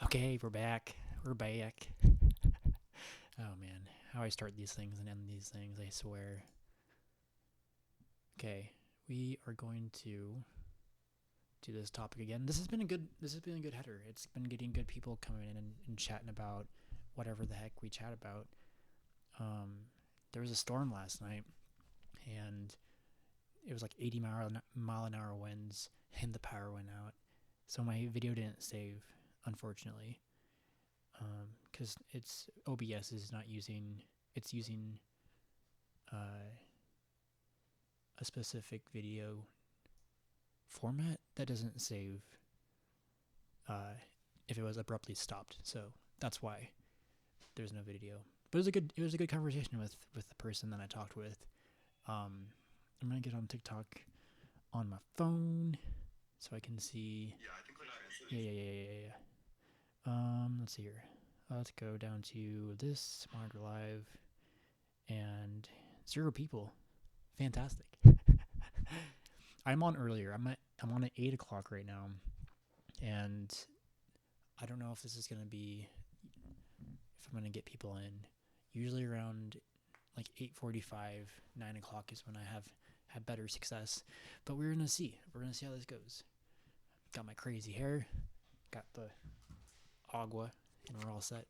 Okay, we're back. We're back. Oh man, how I start these things and end these things, I swear. Okay, we are going to do this topic again. This has been a good header. It's been getting good people coming in and chatting about whatever the heck we chat about. Um, there was a storm last night, and it was like 80 mile an hour winds, and the power went out. So my video didn't save, unfortunately. Because it's OBS is not using it's using uh, a specific video format that doesn't save uh, if it was abruptly stopped. So that's why there's no video. But it was a good conversation with the person that I talked with. I'm gonna get on TikTok on my phone so I can see. Yeah. Let's see here. Let's go down to this monitor live and 0 people. Fantastic. I'm on earlier. I'm on at 8 o'clock right now, and I don't know if this is gonna be if I'm gonna get people in. Usually around like 8:45, 9 o'clock is when I have had better success. But we're gonna see. We're gonna see how this goes. Got my crazy hair. Got the agua, and we're all set.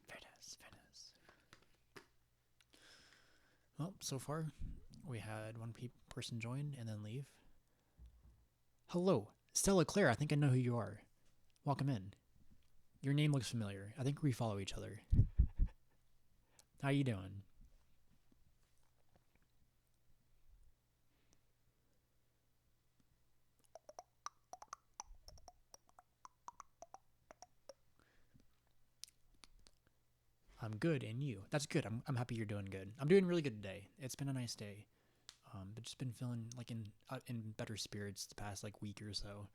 Fairness. Well, so far we had one person join and then leave. Hello, Stella Claire. I think I know who you are. Welcome in. Your name looks familiar. I think we follow each other. How you doing? I'm good, and you? That's good. I'm happy you're doing good. I'm doing really good today. It's been a nice day. But just been feeling like in better spirits the past like week or so.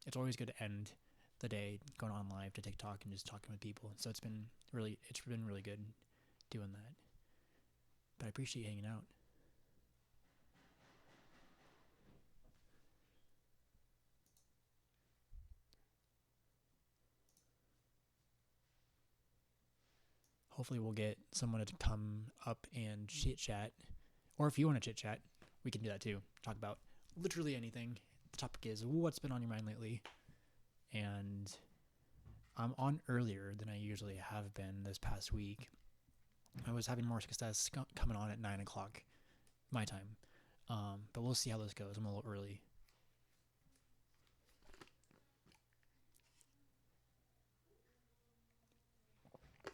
It's always good to end the day going on live to TikTok and just talking with people. So it's been really good doing that. But I appreciate hanging out. Hopefully we'll get someone to come up and chit chat. Or if you want to chit chat, we can do that too. Talk about literally anything. The topic is what's been on your mind lately. And I'm on earlier than I usually have been this past week. I was having more success coming on at 9 o'clock my time. But we'll see how this goes. I'm a little early.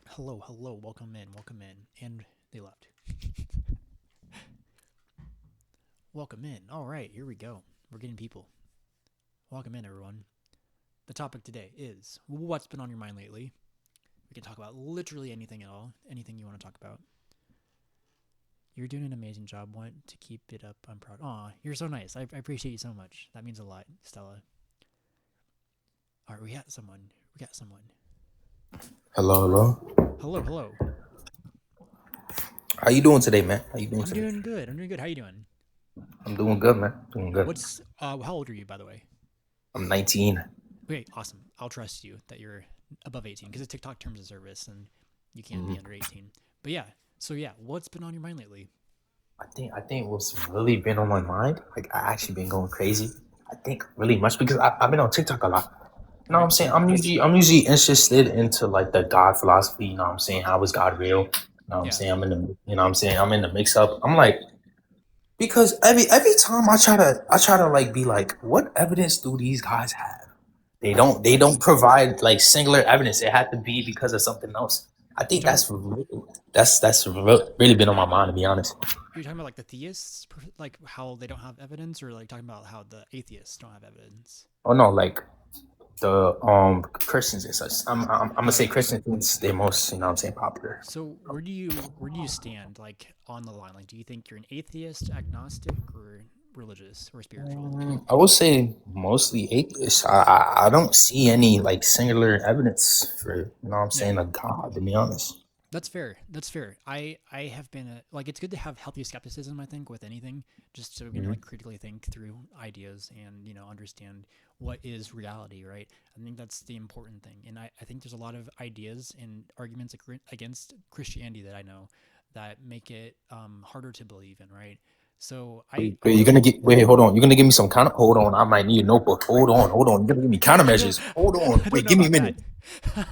Hello, welcome in. And they left. Welcome in. All right, here we go. We're getting people. Welcome in, everyone. The topic today is what's been on your mind lately. We can talk about literally anything at all, anything you want to talk about. You're doing an amazing job. Want to keep it up. I'm proud. Aw, you're so nice. I appreciate you so much. That means a lot, Stella. All right, we got someone. Hello. Hello. How you doing today, man? How you doing I'm today? doing good. How you doing? I'm doing good, man. Doing good. How old are you, by the way? I'm 19. Okay, awesome. I'll trust you that you're above 18 because it's TikTok terms of service and you can't hmm be under 18. But yeah, so yeah, what's been on your mind lately? I think what's really been on my mind, like I actually been going crazy. I think really much because I've been on TikTok a lot. You know what Okay. I'm saying? I'm usually interested into like the God philosophy. You know what I'm saying? How is God real? You know what I'm Yeah. saying? I'm in the mix up. I'm like because every time I try to like be like, what evidence do these guys have? They don't provide like singular evidence. It had to be because of something else. I You think talking that's really been on my mind, to be honest. you're talking about like the theists, like how they don't have evidence, or like talking about how the atheists don't have evidence? Oh no, like the Christians and such. I'm gonna say Okay. Christians since they're most, you know what I'm saying, popular. So where do you stand like on the line? Like, do you think you're an atheist, agnostic, or religious or spiritual? I would say mostly atheist. I don't see any like singular evidence for, you know what I'm Yeah. saying, a God, to be honest. That's fair. That's fair. I have been like it's good to have healthy skepticism. I think with anything, just so we can Hmm. like critically think through ideas and understand what is reality. Right. I think that's the important thing. And I think there's a lot of ideas and arguments against Christianity that I know that make it harder to believe in. Right. So I Wait, you're think gonna get wait, hold on. You're gonna give me some counter. Hold on, I might need a notebook. Hold on. You're gonna give me I don't countermeasures. Hold on. I don't Wait, know give me a about minute. that.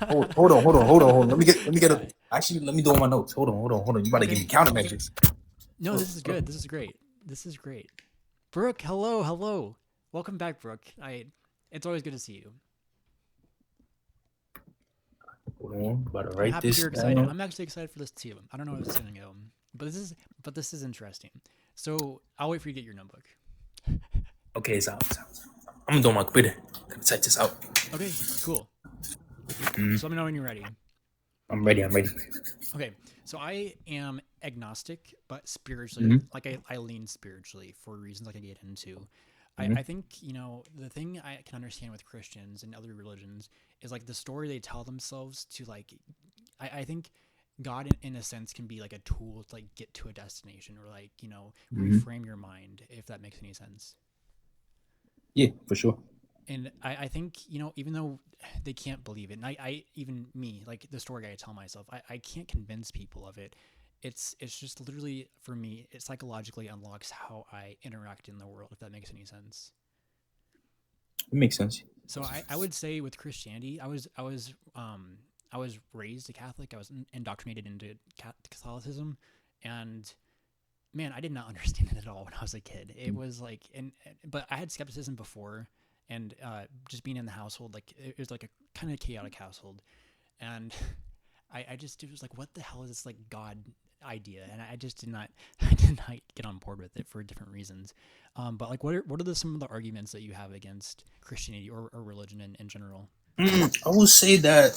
Hold on. Let me get a. Yeah. Actually, let me do all my notes. Hold on. You about to give me Okay. countermeasures. No, Hold this is on. good. This is great. This is great. Brooke, hello, hello. Welcome back, Brooke. It's always good to see you. Hold on. About to I'm write happy this you're excited. down. I'm actually excited for this too. I don't know how it's gonna go, but this is interesting. So I'll wait for you to get your notebook. Okay, it's out. I'm doing my computer. Let me type this out. Okay, cool. So let me know when you're ready. I'm ready. I'm ready. Okay, so I am agnostic, but spiritually, Mm-hmm. like I lean spiritually for reasons I can get into. I Mm-hmm. think, the thing I can understand with Christians and other religions is like the story they tell themselves to like, I think God in a sense can be like a tool to like get to a destination or like, Mm-hmm. reframe your mind, if that makes any sense. Yeah, for sure. And I think even though they can't believe it, and I even me like the story I tell myself, I can't convince people of it. It's just literally for me it psychologically unlocks how I interact in the world, if that makes any sense. It makes sense. So I would say with Christianity, I was raised a Catholic. I was indoctrinated into Catholicism, and man, I did not understand it at all when I was a kid. It was like, but I had skepticism before, and just being in the household, like it was like a kind of chaotic household, and I just it was like, what the hell is this like God idea? And I just did not, I did not get on board with it for different reasons. But like, what are some of the arguments that you have against Christianity or religion in general? I will say that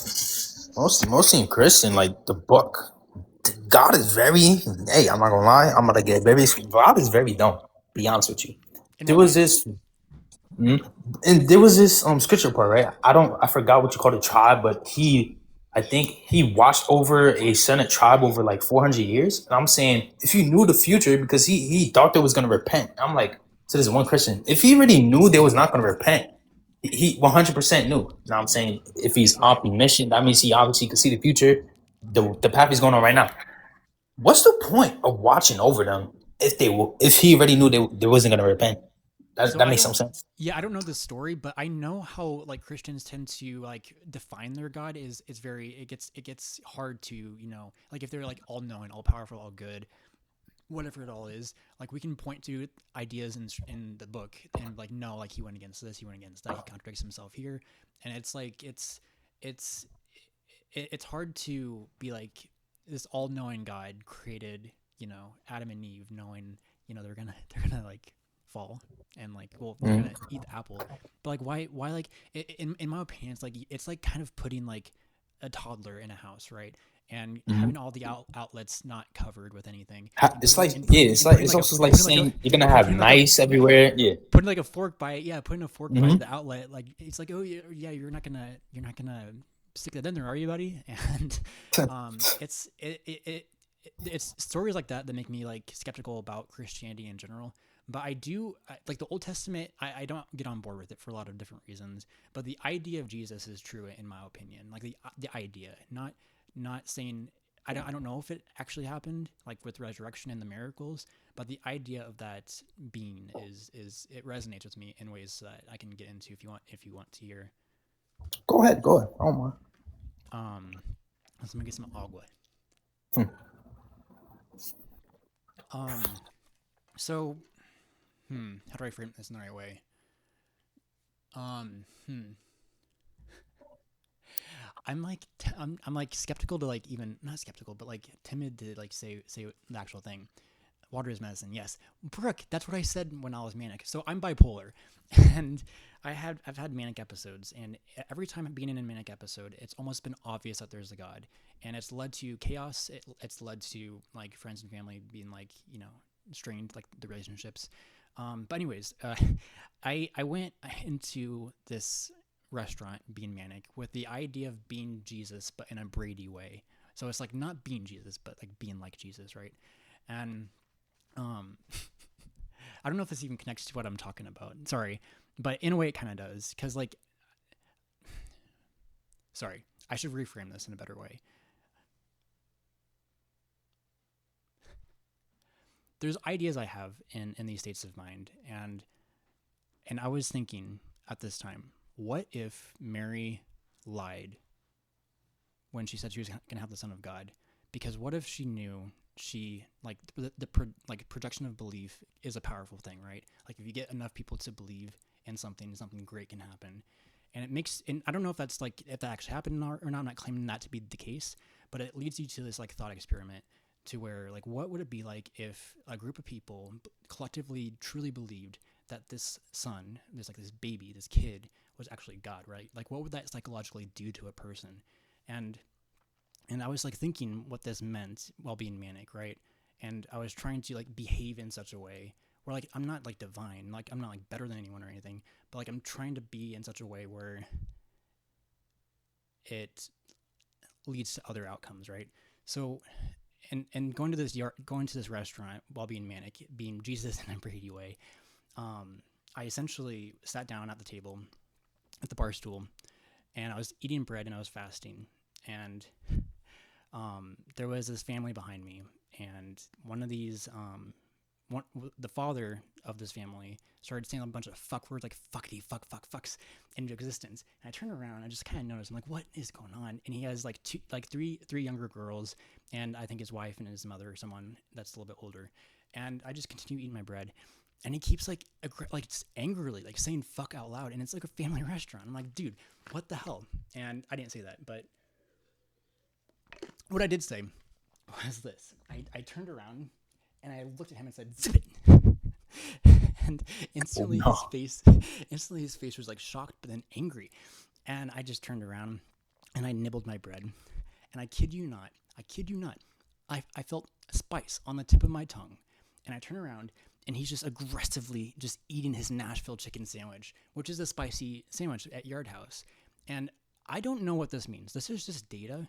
mostly in Christian, like the book, God is very. Hey, I'm not gonna lie. I'm gonna get very. God is very dumb. Be honest with you. In There what was way? this. Mhm. And there was this scripture part, right? I forgot what you call the tribe, but I think he watched over a Senate tribe over like 400 years. And I'm saying, if you knew the future, because he thought they was gonna repent. I'm like, to this one Christian, if he already knew they was not gonna repent, he 100% knew. Now I'm saying, if he's Right. omniscient, that means he obviously could see the future, the path he's going on right now. What's the point of watching over them if he already knew they wasn't gonna repent? So That I makes some don't. sense. Yeah, I don't know the story, but I know how like Christians tend to like define their God is very it gets hard to like if they're like all knowing, all powerful, all good, whatever it all is. Like we can point to ideas in the book and like no, like he went against this, he went against that, he contradicts himself here, and it's like it's it's hard to be like this all knowing God created Adam and Eve knowing they're gonna like fall and like well they're Mhm. gonna eat the apple, but like why like in my opinion it's like kind of putting like a toddler in a house, right, and Mhm. having all the outlets not covered with anything and It's putting like, yeah, putting it's like a also like putting like a saying you're gonna and have nice everywhere. Yeah. putting like a fork by yeah putting a fork by Hmm. the outlet, like it's like oh yeah you're not gonna stick that in there, are you, buddy? And it's stories like that that make me like skeptical about Christianity in general. But like the Old Testament. I don't get on board with it for a lot of different reasons. But the idea of Jesus is true in my opinion. Like the idea, not saying I don't know if it actually happened, like with resurrection and the miracles, but the idea of that being is it resonates with me in ways that I can get into if you want to hear. Go ahead, go ahead. Oh my. Um, let's get some agua. Hmm. Um, so how do I frame this in the right way? Um, hmm, I'm like skeptical to like even not skeptical, but like timid to like say the actual thing. Water is medicine. Yes, Brooke. That's what I said when I was manic. So I'm bipolar, and I've had manic episodes, and every time I'm being in a manic episode, it's almost been obvious that there's a God, and it's led to chaos. It's led to like friends and family being like strained, like the relationships. But anyways, I went into this restaurant being manic with the idea of being Jesus, but in a Brady way. So it's like not being Jesus, but like being like Jesus, right? And um, I don't know if this even connects to what I'm talking about. Sorry, but in a way it kind of does, because like, sorry, I should reframe this in a better way. There's ideas I have in these states of mind, and I was thinking at this time, what if Mary lied when she said she was gonna have the Son of God? Because what if she knew she like like projection of belief is a powerful thing, right? Like if you get enough people to believe in something, something great can happen. And it makes, and I don't know if that's like if that actually happened or not. I'm not claiming that to be the case, but it leads you to this like thought experiment to where like what would it be like if a group of people collectively truly believed that this son, this baby, this kid was actually God, right? Like what would that psychologically do to a person? And and I was like thinking what this meant while being manic, right? And I was trying to like behave in such a way where like I'm not like divine, like I'm not like better than anyone or anything, but like I'm trying to be in such a way where it leads to other outcomes, right? So and going to this restaurant while being manic, being Jesus in a Brady way, I essentially sat down at the table at the bar stool and I was eating bread and I was fasting and there was this family behind me, and one of these, one, the father of this family started saying a bunch of fuck words like fuckity, fucks into existence. And I turned around and I just kind of noticed, I'm like, what is going on? And he has like three younger girls, and I think his wife and his mother, or someone that's a little bit older. And I just continue eating my bread. And he keeps like angrily like saying fuck out loud, and it's like a family restaurant. I'm like, dude, what the hell? And I didn't say that, but what I did say was this. I turned around and I looked at him and said, "Zip it." And Oh instantly his no. face instantly his face was like shocked but then angry. And I just turned around and I nibbled my bread. And I kid you not, I felt spice on the tip of my tongue. And I turn around and he's just aggressively just eating his Nashville chicken sandwich, which is a spicy sandwich at Yard House. And I don't know what this means. This is just data,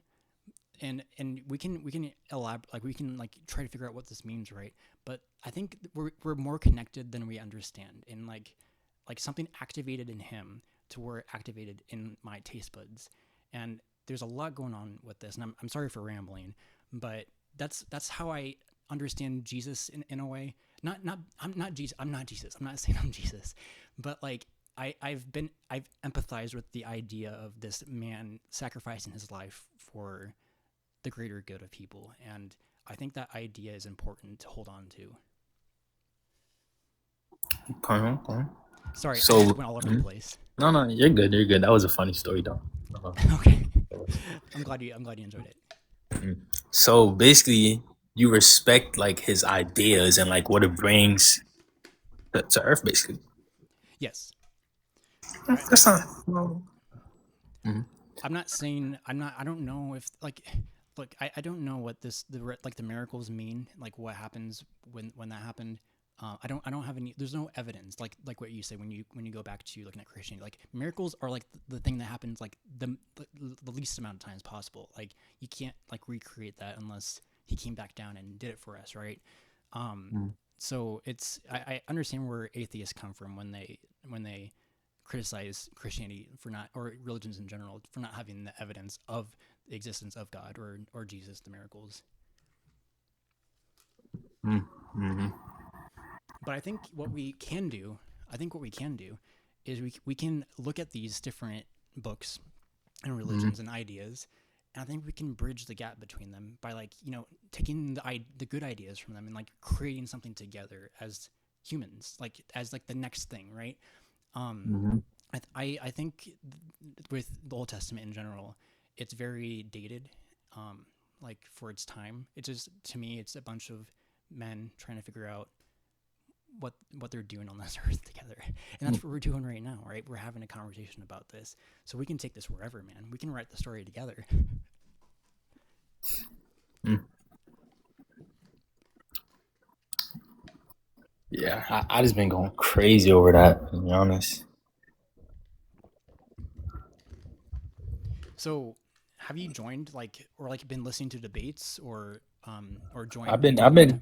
and we can elaborate, like we can like try to figure out what this means, right? But I think we're more connected than we understand, and like something activated in him to where it activated in my taste buds. And there's a lot going on with this, and I'm sorry for rambling, but that's how I understand Jesus in a way. Not I'm not Jesus. I'm not Jesus. I'm not saying I'm Jesus, but like I've empathized with the idea of this man sacrificing his life for the greater good of people. And I think that idea is important to hold on to. Okay, okay. Sorry, I just So, went all over the place. no, no, you're good. You're good. That was a funny story, though. Uh, Okay. I'm glad you enjoyed it. so basically, you respect like his ideas and like what it brings to Earth, basically. Yes. That's not. No. Mhm. I'm not saying I don't know if like look, I don't know what like the miracles mean, like what happens when that happened. I don't have any. There's no evidence, like what you say when you go back to looking at Christianity. Like miracles are like the thing that happens like the least amount of times possible. Like you can't like recreate that unless he came back down and did it for us, right? Um, Mm. so I understand where atheists come from when they criticize Christianity for not, or religions in general, for not having the evidence of the existence of God or Jesus, the miracles. Mm. Mhm. But I think what we can do is we can look at these different books and Mhm. religions and ideas, and I think we can bridge the gap between them by like taking the good ideas from them and like creating something together as humans, like as like the next thing, right? Um, Mhm. I think with the Old Testament in general, it's very dated, um, like for its time. It's just to me, it's a bunch of men trying to figure out what they're doing on this earth together, and that's what we're doing right now, right? We're having a conversation about this, so we can take this wherever, man. We can write the story together. Mm. Yeah, I just been going crazy over that. To be honest. So, have you joined like or like been listening to debates or I've joined been I've like been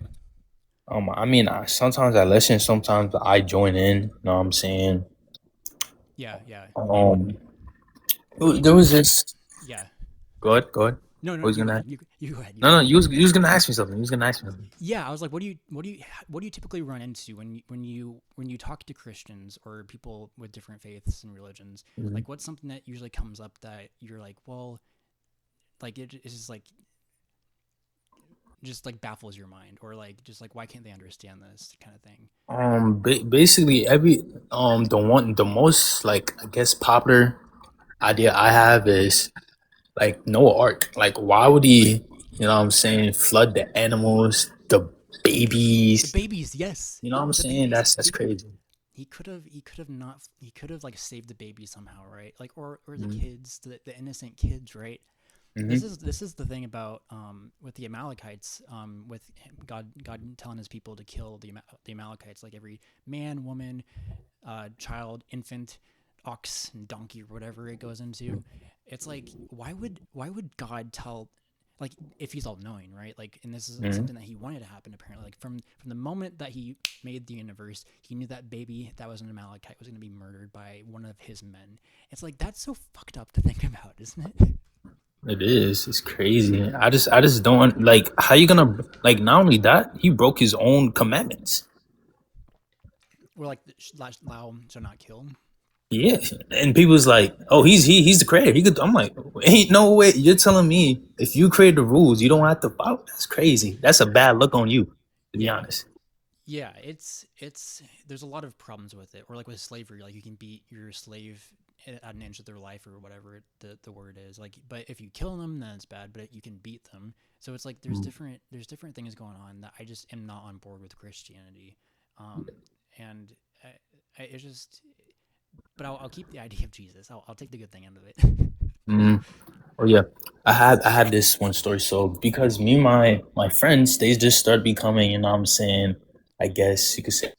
I mean, sometimes I listen, sometimes I join in. You know what I'm saying? yeah, yeah. Um, What do you there what was do you this. yeah. Go ahead, go ahead. No, no, What was you go gonna? ahead. You go ahead. You No, go no. ahead. You was gonna ask me something. You was gonna ask me something. Yeah, I was like, what do you typically run into when you talk to Christians or people with different faiths and religions? Mhm. Like, what's something that usually comes up that you're like, well, like it's just like baffles your mind, or like just like why can't they understand this kind of thing? Basically the most like I guess popular idea I have is like Noah Ark. Like, why would he? You know what I'm saying? Flood the animals, the The babies. babies, yes, You know what I'm the saying? babies. That's crazy. He could have like saved the baby somehow, right? Like or the Mm-hmm. kids, the innocent kids, right? This is the thing about with the Amalekites, with God telling his people to kill the Amalekites, like every man, woman, child, infant, ox, and donkey, or whatever it goes into. It's like why would God tell, like, if he's all knowing, right? Like, and this is Mm-hmm. something that he wanted to happen apparently. Like from the moment that he made the universe, he knew that baby that was an Amalekite was going to be murdered by one of his men. It's like that's so fucked up to think about, isn't it? It is. It's crazy. I just don't like how you gonna like. Not only that, he broke his own commandments. Or like thou shall not kill. Yeah, and people's like, "Oh, he's the creator. He could." I'm like, "Ain't no way." You're telling me if you create the rules, you don't have to follow? That's crazy. That's a bad look on you, to be Yeah, honest. yeah. It's there's a lot of problems with it. Or like with slavery, like you can beat your slave at an inch of their life or whatever the word is. Like, but if you kill them, then it's bad. But you can beat them. So it's like there's different things going on that I just am not on board with Christianity. Um, and it's just, but I'll keep the idea of Jesus. I'll take the good thing out of it. Mm. Oh yeah, I had this one story. So because me and my friends, they just started becoming, you know, what I'm saying, I guess you could say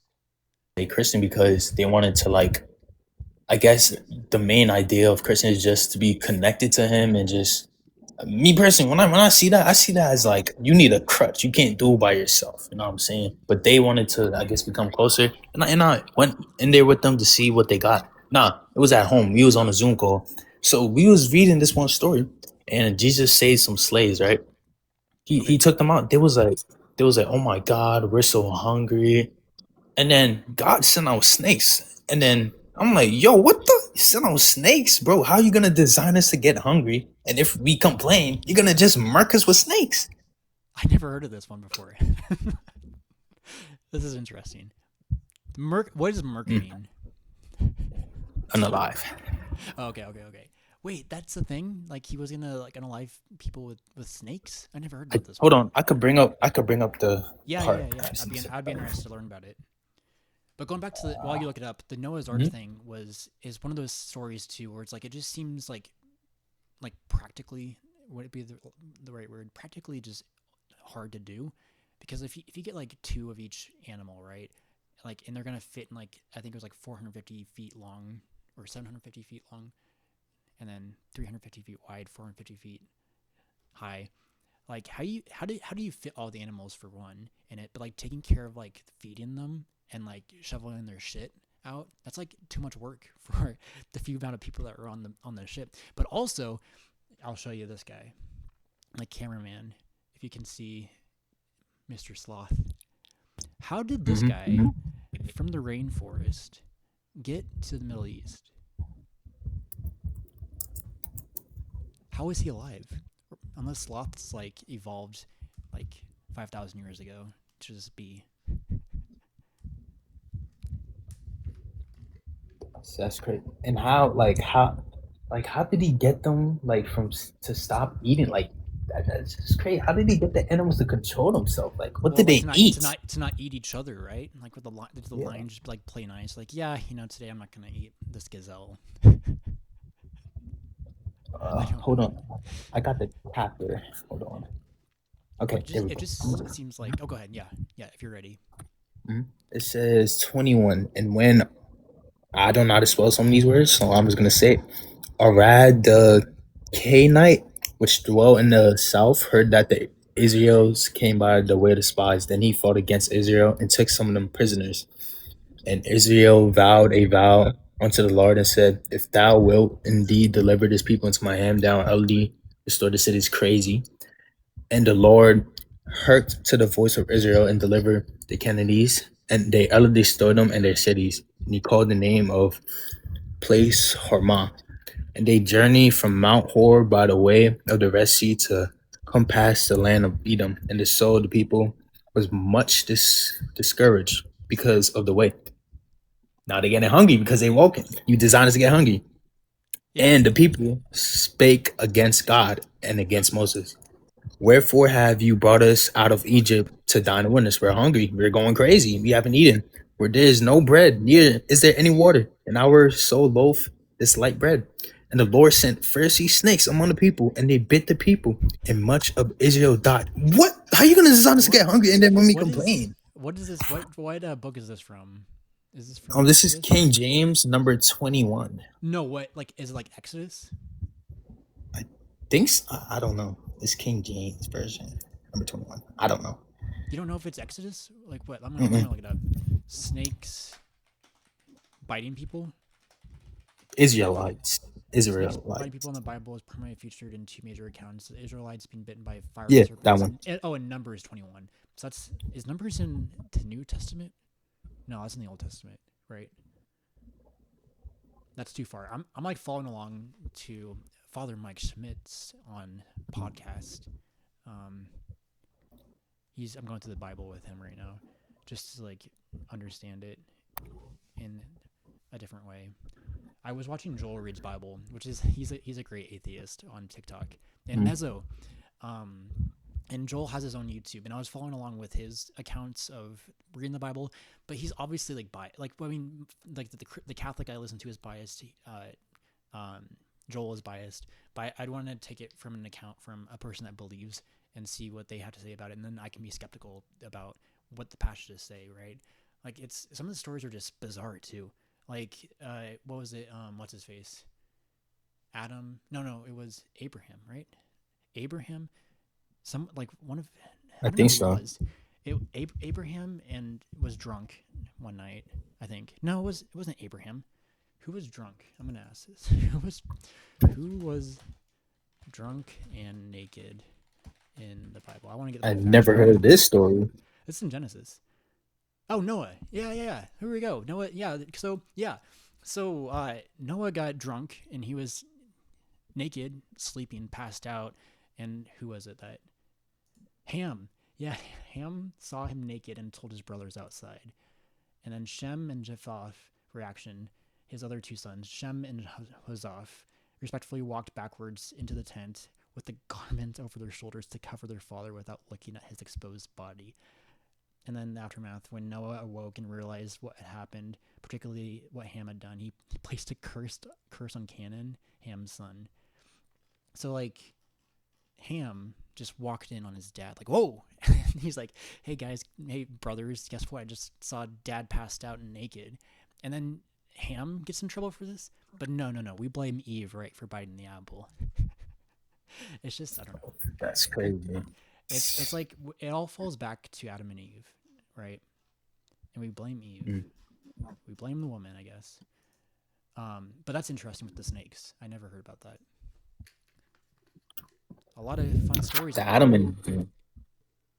Christian because they wanted to like I guess the main idea of Christian is just to be connected to him and just me personally, when I see that, I see that as like you need a crutch. You can't do it by yourself. You know what I'm saying? But they wanted to, I guess, become closer, and I went in there with them to see what they got. Nah, it was at home. We was on a Zoom call, so we was reading this one story, and Jesus saved some slaves. Right? He Okay. took them out. They was like, oh my God, we're so hungry. And then God sent out snakes. And then I'm like, yo, what the? You sent out snakes, bro. How are you gonna design us to get hungry? And if we complain, you're gonna just murk us with snakes. I never heard of this one before. This is interesting. Merc. What does merc Mm, mean? unalive. Okay, okay, okay. Wait, that's the thing. Like he was gonna like unalive people with snakes. I never heard about this Hold one. on. I could bring up the Yeah, yeah, part. yeah. I'd be interested to learn about it. But going back to while you look it up, the Noah's Ark Mhm. thing is one of those stories too, where it's like it just seems like practically, would it be the right word? Practically just hard to do, because if you get like two of each animal, right? Like, and they're gonna fit in, like, I think it was like 450 feet long or 750 feet long, and then 350 feet wide, 450 feet high. Like, how do you fit all the animals for one in it? But like taking care of like feeding them and like shoveling their shit out, that's like too much work for the few amount of people that are on the ship. But also, I'll show you this guy, like cameraman, if you can see Mr. Sloth. How did this Mhm. guy from the rainforest get to the Middle East? How is he alive? Unless sloths like evolved like 5,000 years ago to just be. That's crazy. And how did he get them like to stop eating? Like that's just crazy. How did he get the animals to control themselves? Like what Well, did like to they not to eat? not to not eat each other, right? Like with the Yeah. lion just like play nice, like, yeah, today I'm not gonna eat this gazelle. I don't Hold know. on. I got the chapter. Hold on. Okay, But there we it go. just seems like, oh, go ahead, yeah, yeah, if you're ready. Mhm. It says 21. And when I don't know how to spell some of these words, so I'm just gonna say it. Arad the Canaanite. which dwell in the south, heard that the Israels came by the way of the spies. Then he fought against Israel and took some of them prisoners. And Israel vowed a vow unto the Lord and said, if thou wilt indeed deliver this people into my hand, thou utterly restore the cities crazy. And the Lord heard to the voice of Israel and delivered the Canaanites, and they utterly restored them and their cities. And he called the name of place Hormah. And they journeyed from Mount Hor by the way of the Red Sea to come past the land of Edom. And the soul of the people was much discouraged because of the way. Now they're getting hungry because they woken. You designed us to get hungry. Yeah. And the people spake against God and against Moses. Wherefore have you brought us out of Egypt to dine in wilderness? We're hungry. We're going crazy. We haven't eaten. Where there is no bread, neither is there any water. And our soul loath this light bread. And the Lord sent fiery snakes among the people, and they bit the people, and much of Israel died. What? How are you gonna design us to What? get hungry and then when we What is? complain? What is this? What book is this from? Is this from This is Exodus? King James number 21. No. What? Like, is it like Exodus? I think I don't know. It's King James version number 21. I don't know. You don't know if it's Exodus? Like what? I'm gonna Mm-mm. look it up. Snakes biting people. Israelites. Snakes biting people Israelites. in the Bible is primarily featured in two major accounts: the Israelites being bitten by fiery Yeah, that serpents, one. and Numbers 21. So that's is Numbers in the New Testament? No, that's in the Old Testament, right? That's too far. I'm like following along to Father Mike Schmidt's on podcast. Um, I'm going through the Bible with him right now, just to like understand it in a different way. I was watching Joel reads Bible, which is he's a great atheist on TikTok, and Mm. Mezzo, um, and Joel has his own YouTube, and I was following along with his accounts of reading the Bible, but he's obviously like like I mean like the Catholic I listen to is biased. Joel is biased, but I'd want to take it from an account from a person that believes and see what they have to say about it, and then I can be skeptical about what the passages say, right? Like it's some of the stories are just bizarre too. Like what was it? What's his face? Adam? No, it was Abraham, right? Abraham. Some like one of I I don't know think who it so. was. Abraham and was drunk one night. I think no, it wasn't Abraham. Who was drunk? I'm gonna ask this. Who was drunk and naked in the Bible? I want to get the I full fact never check. heard of this story. It's in Genesis. Oh, Noah. Yeah. Here we go. Noah. So Noah got drunk and he was naked, sleeping, passed out. And who was it that Ham? Yeah, Ham saw him naked and told his brothers outside. And then Shem and Japheth reaction, his other two sons, Shem and Hosaph, respectfully walked backwards into the tent with the garment over their shoulders to cover their father without looking at his exposed body. And then the aftermath, when Noah awoke and realized what had happened, particularly what Ham had done, he placed a curse on Canaan, Ham's son. So like Ham just walked in on his dad, like, whoa. He's like, hey guys, hey brothers, guess what? I just saw dad passed out and naked. And then Ham gets in trouble for this. But no. We blame Eve, right, for biting the apple. It's just I don't know. That's crazy. It's like it all falls back to Adam and Eve, right? And we blame Eve. Mm. We blame the woman, I guess. But that's interesting with the snakes. I never heard about that. A lot of fun stories in The the Adam Bible. and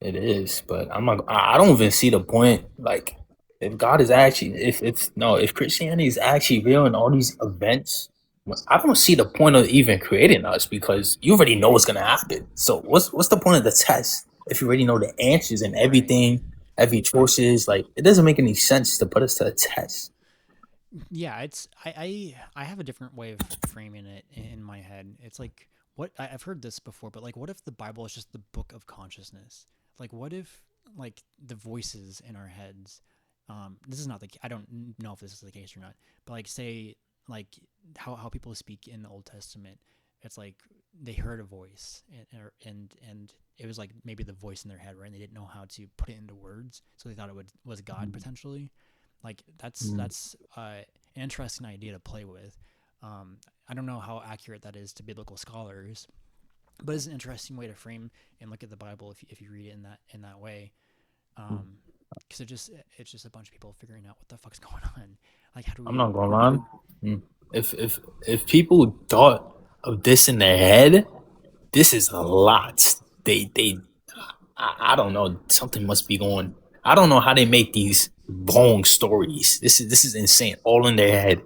it is, but I'm not. I don't even see the point. Like, if God is actually, if no, if Christianity is actually real and all these events, I don't see the point of even creating us because you already know what's gonna happen. So what's the point of the test if you already know the answers and Right. everything, every choices? Like, it doesn't make any sense to put us to a test. Yeah, it's I have a different way of framing it in my head. It's like I've heard this before, but like what if the Bible is just the book of consciousness? Like what if like the voices in our heads this is not the I don't know if this is the case or not, but like say like how people speak in the Old Testament, it's like they heard a voice and it was like maybe the voice in their head, right? And they didn't know how to put it into words, so they thought was God potentially. Like Mm. that's an interesting idea to play with. I don't know how accurate that is to biblical scholars, But it's an interesting way to frame and look at the Bible if you read it in that way. Because it's just a bunch of people figuring out what the fuck's going on. Like, how do I'm we? not gonna lie. Mm. If people thought of this in their head, this is a lot. I don't know. Something must be going. I don't know how they make these long stories. This is insane. All in their head.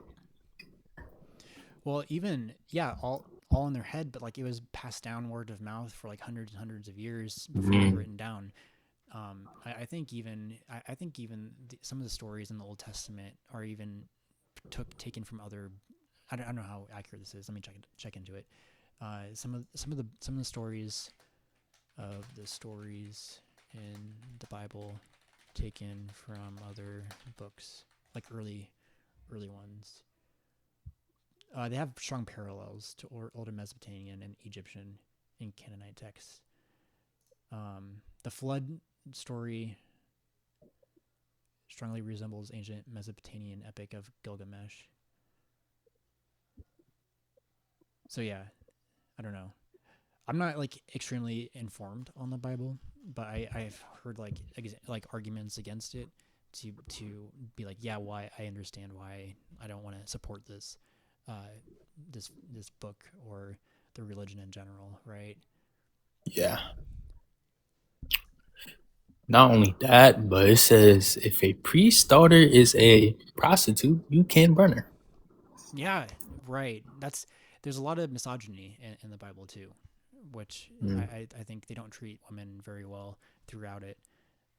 Well, even yeah, all in their head, but like it was passed down word of mouth for like hundreds and hundreds of years before it was Mm. written down. I think even some of the stories in the Old Testament are even taken from other. I don't know how accurate this is. Let me check into it. Some of the stories in the Bible taken from other books, like early ones. They have strong parallels to older Mesopotamian and Egyptian and Canaanite texts. The flood story strongly resembles ancient Mesopotamian epic of Gilgamesh. So yeah, I don't know. I'm not like extremely informed on the Bible, but I've heard like arguments against it to be like, yeah, why I understand why I don't want to support uh, this book or the religion in general, right? Yeah. Not only that, but it says if a priest daughter is a prostitute, you can burn her. Yeah, right. There's a lot of misogyny in the Bible too, which Mm. I think they don't treat women very well throughout it.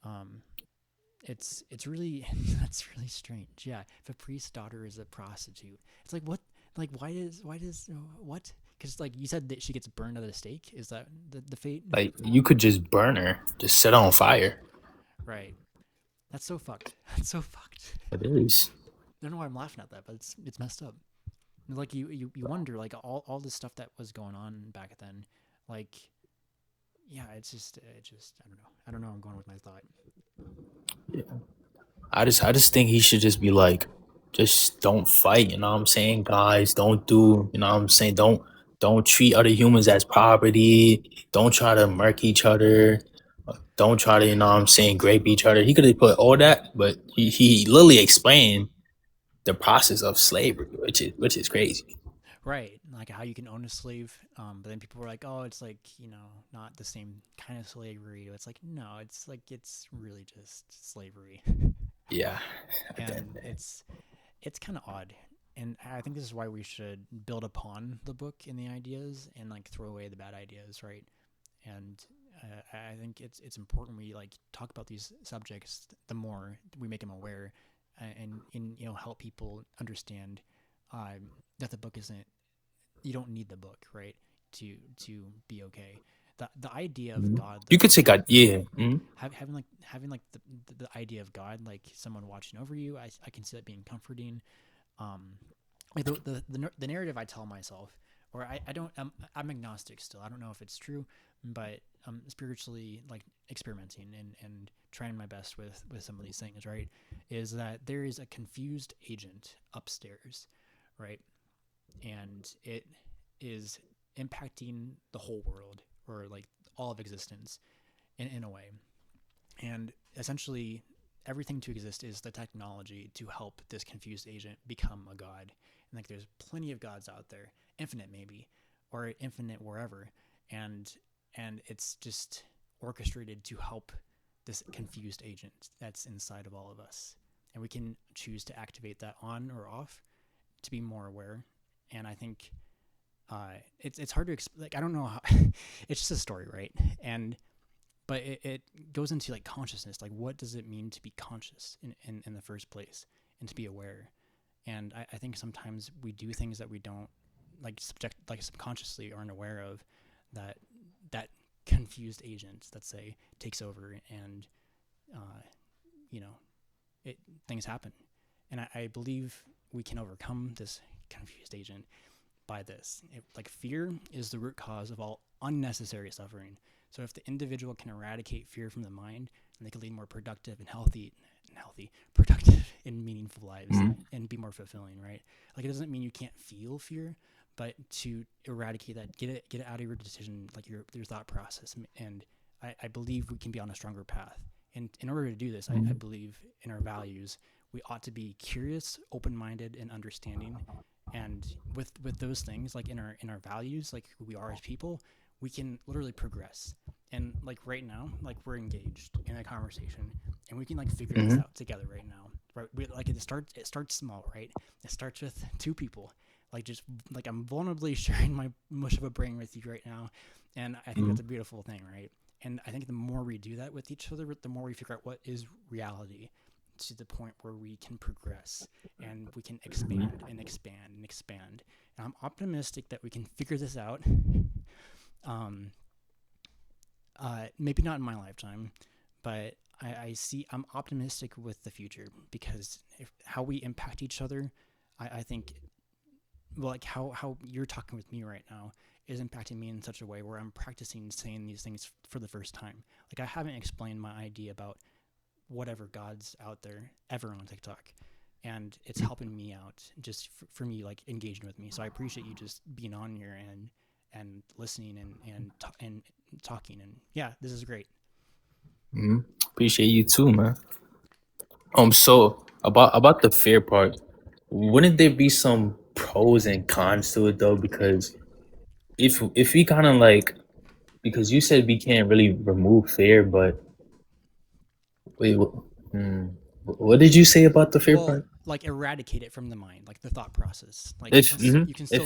Um, it's really that's really strange. Yeah, if a priest's daughter is a prostitute, it's like what? Like why does what? Because like you said that she gets burned at the stake. Is that the fate? Like you could just burn her, just set her on fire. Right. That's so fucked. That's so fucked. It is. I don't know why I'm laughing at that, but it's messed up. Like you wonder like all the stuff that was going on back then, like yeah, it's just I don't know where I'm going with my thought. Yeah. I just think he should just be like, just don't fight, you know what I'm saying, guys? Don't do, you know what I'm saying? Don't treat other humans as property. Don't try to murk each other. Don't try to, you know what I'm saying, grape each other. He could have put all that, but he literally explained the process of slavery, which is crazy. Right, like how you can own a slave, but then people were like, oh, it's like not the same kind of slavery. It's like no, it's like it's really just slavery, Yeah. At the end of and the day. it's kind of odd. And I think this is why we should build upon the book and the ideas and like throw away the bad ideas, right? And I think it's important we like talk about these subjects. The more we make them aware, and help people understand that the book isn't. You don't need the book, right? To be okay. The idea of Mhm. God You though, could take like out, yeah. Mhm. having like the idea of God, like someone watching over you. I can see that being comforting. Um, like the narrative I tell myself, or I don't I'm agnostic still. I don't know if it's true, but I'm spiritually like experimenting and trying my best with some of these things. Right, is that there is a confused agent upstairs, right, and it is impacting the whole world or like all of existence in a way, and essentially everything to exist is the technology to help this confused agent become a god. And like there's plenty of gods out there, infinite maybe, or infinite wherever, and it's just orchestrated to help this confused agent that's inside of all of us. And we can choose to activate that on or off to be more aware. And I think it's hard to explain. Like I don't know how. It's just a story, right? And but it goes into like consciousness, like what does it mean to be conscious in the first place and to be aware. And I think sometimes we do things that we don't like subconsciously aren't aware of, that that confused agent, let's say, takes over, and uh, you know it things happen. And I believe we can overcome this confused agent by this. Like fear is the root cause of all unnecessary suffering. So if the individual can eradicate fear from the mind, then they can lead more productive and productive and meaningful lives, Mhm. and be more fulfilling, right? Like it doesn't mean you can't feel fear, but to eradicate that, get it out of your decision, like your thought process. And I believe we can be on a stronger path. And in order to do this, I Mhm. believe in our values, we ought to be curious, open minded, and understanding. And with those things, like in our values, like who we are as people, we can literally progress. And like right now, like we're engaged in a conversation, and we can like figure this Mhm. out together right now. Right? Like it starts small, right? It starts with two people, like just like I'm vulnerably sharing my mush of a brain with you right now, and I think Mhm. that's a beautiful thing, right? And I think the more we do that with each other, the more we figure out what is reality, to the point where we can progress and we can expand Mhm. and expand and expand. And I'm optimistic that we can figure this out. Um, Maybe not in my lifetime, but I see I'm optimistic with the future, because how we impact each other, I think, well, like how you're talking with me right now is impacting me in such a way where I'm practicing saying these things for the first time. Like I haven't explained my idea about whatever God's out there ever on TikTok. And it's helping me out just for me, like engaging with me. So I appreciate you just being on here and listening and talking. And yeah, this is great. Mhm. Appreciate you too, man. So about the fear part, wouldn't there be some pros and cons to it though? Because if we kind of like, because you said we can't really remove fear, but wait, hmm, what did you say about the fear Well, part? like eradicate it from the mind, like the thought process. Like If mhm, if you can mhm,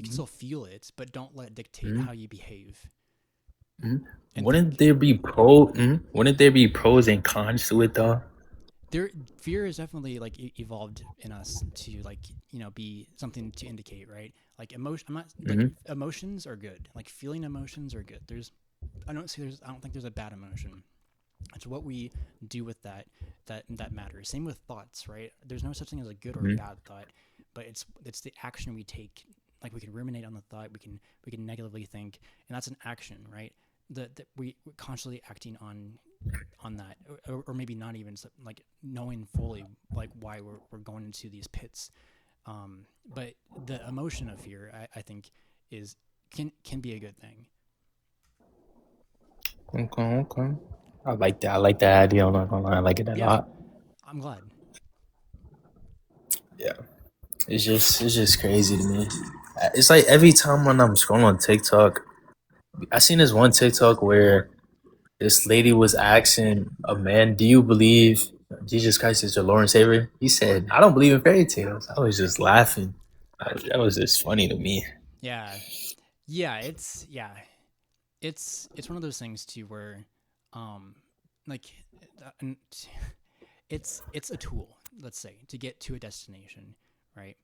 still feel it, but don't let it dictate mhm, how you behave mhm. and think. Wouldn't there be pros and cons to it though? There, fear is definitely like evolved in us to like be something to indicate, right? Like emotion. I'm not like Hmm. emotions are good. Like feeling emotions are good. I don't think there's a bad emotion. It's what we do with that matters. Same with thoughts, right? There's no such thing as a good or a Hmm. bad thought, but it's the action we take. Like we can ruminate on the thought, we can negatively think, and that's an action, right? That we're constantly acting on that, or maybe not even like knowing fully like why we're going into these pits. But the emotion of fear, I think, is can be a good thing. Okay, okay. I like that. I like that idea. I'm not gonna lie. I like it a Yeah, lot. I'm glad. Yeah. It's just crazy to me. It's like every time when I'm scrolling on TikTok, I seen this one TikTok where this lady was asking a man, "Do you believe Jesus Christ is your Lord and Savior?" He said, "I don't believe in fairy tales." I was just laughing. That was just funny to me. Yeah, yeah, it's one of those things too where, um, like, uh, it's a tool, let's say, to get to a destination, right?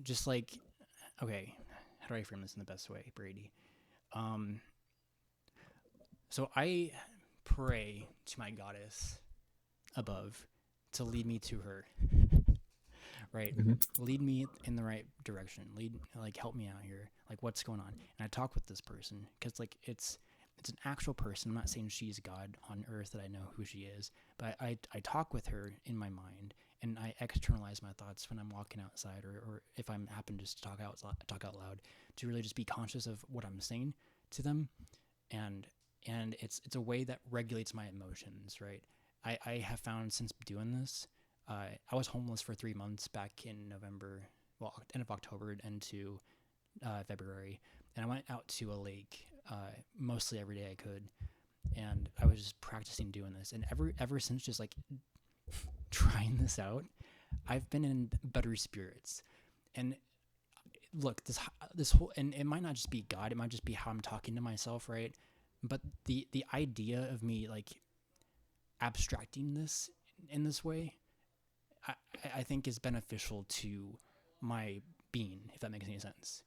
Just like, okay, how do I frame this in the best way, Brady? Um, so I pray to my goddess above to lead me to her, right? Mhm. Lead me in the right direction. Like, help me out here. Like, what's going on? And I talk with this person because, like, it's an actual person. I'm not saying she's God on earth that I know who she is, but I talk with her in my mind, and I externalize my thoughts when I'm walking outside, or if I'm happen just to talk out loud, to really just be conscious of what I'm saying to them. and and it's a way that regulates my emotions, right? I have found since doing this, I was homeless for 3 months back in November, well, end of October into February, and I went out to a lake mostly every day I could, and I was just practicing doing this, and ever since just like trying this out, I've been in better spirits. And look, this whole, and it might not just be God, it might just be how I'm talking to myself, right? But the idea of me like abstracting this in this way, I, I think is beneficial to my being, if that makes any sense.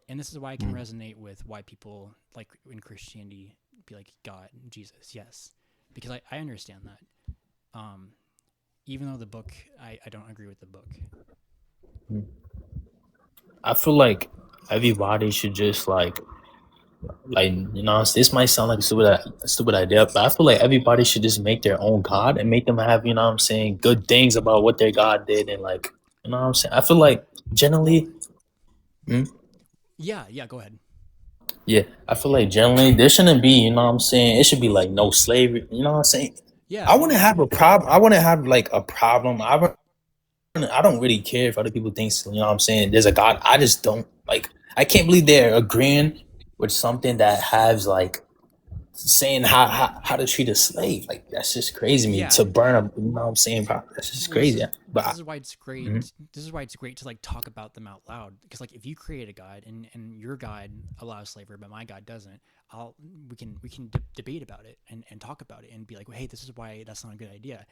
And this is why I can Mm. resonate with why people like in Christianity be like God, Jesus, yes, because I understand that. Um, Even though the book, I don't agree with the book. I feel like everybody should just like this might sound like a stupid idea, but I feel like everybody should just make their own god and make them have what I'm saying, good things about what their god did, and like what I'm saying. I feel like generally Mm? Yeah, yeah. Go ahead. Yeah, I feel like generally there shouldn't be, you know what I'm saying? It should be like no slavery, you know what I'm saying? Yeah, I no, wouldn't no. have a problem. I wouldn't have like a problem. I don't really care if other people think, you know what I'm saying? There's a God. I just don't like, I can't believe they're agreeing with something that has like saying how to treat a slave. Like, that's just crazy to me Yeah. to burn a, you know what I'm saying? Bro? That's just Well, this crazy. is But this is why it's mhm, great. This is why it's great to like talk about them out loud. Because like if you create a god and your god allows slavery, but my god doesn't, I'll we can debate about it and talk about it and be like, well, hey, this is why that's not a good idea.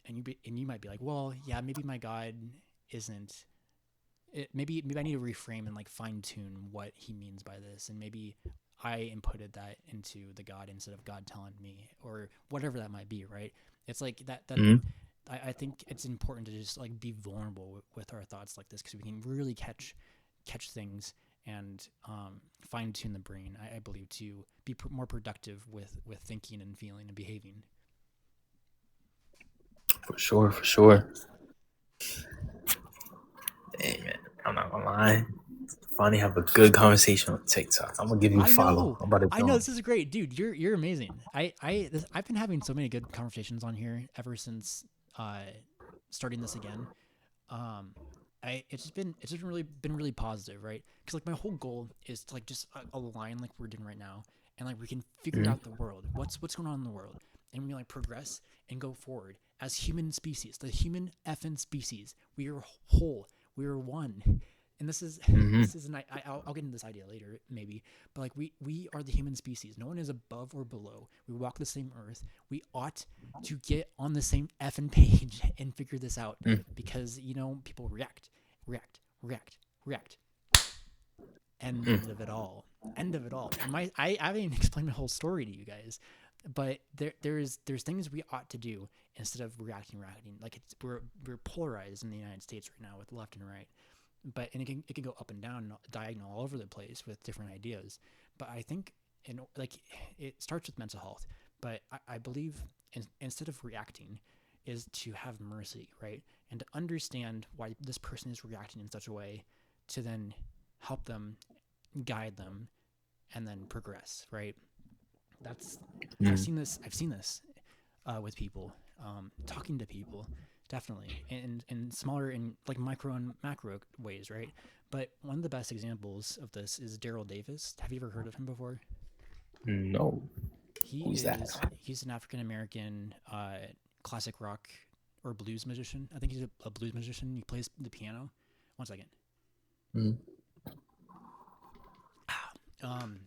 And you might be like, well, yeah, maybe my god isn't. Maybe I need to reframe and like fine tune what he means by this, and maybe I inputted that into the God instead of God telling me, or whatever that might be, right? It's like that. mhm, I think it's important to just like be vulnerable with our thoughts like this because we can really catch things and fine tune the brain. I believe to be more productive with thinking and feeling and behaving. for sure, for sure. Hey man, I'm not gonna lie. Finally have a good conversation on TikTok. I'm gonna give you a follow. I'm about to I know. join. This is great, dude. You're amazing. I've been having so many good conversations on here ever since uh, starting this again. Um, it's just been really positive, right? Because like my whole goal is to like just align like we're doing right now, and like we can figure Mhm, out the world. What's going on in the world, and we like progress and go forward as human species, the human effing species. We are whole. We are one. And this is mhm, this is an I'll get into this idea later maybe, but like we are the human species. No one is above or below. We walk the same earth. We ought to get on the same effing page and figure this out mhm, because people react, react. End mhm. of it all. End of it all. And I haven't even explained my whole story to you guys, but there's things we ought to do instead of reacting. Like we're polarized in the United States right now with left and right, but and it can go up and down, diagonal all over the place with different ideas. But I think like it starts with mental health, but I believe instead of reacting is to have mercy, right? And to understand why this person is reacting in such a way to then help them, guide them, and then progress, right? That's Mhm. I've seen this with people, talking to people, definitely, in smaller and like micro and macro ways, right? But one of the best examples of this is Daryl Davis. Have you ever heard of him before? No. Who's that? He's an African American classic rock or blues musician. I think he's a blues musician. He plays the piano. One second. Mhm, Um,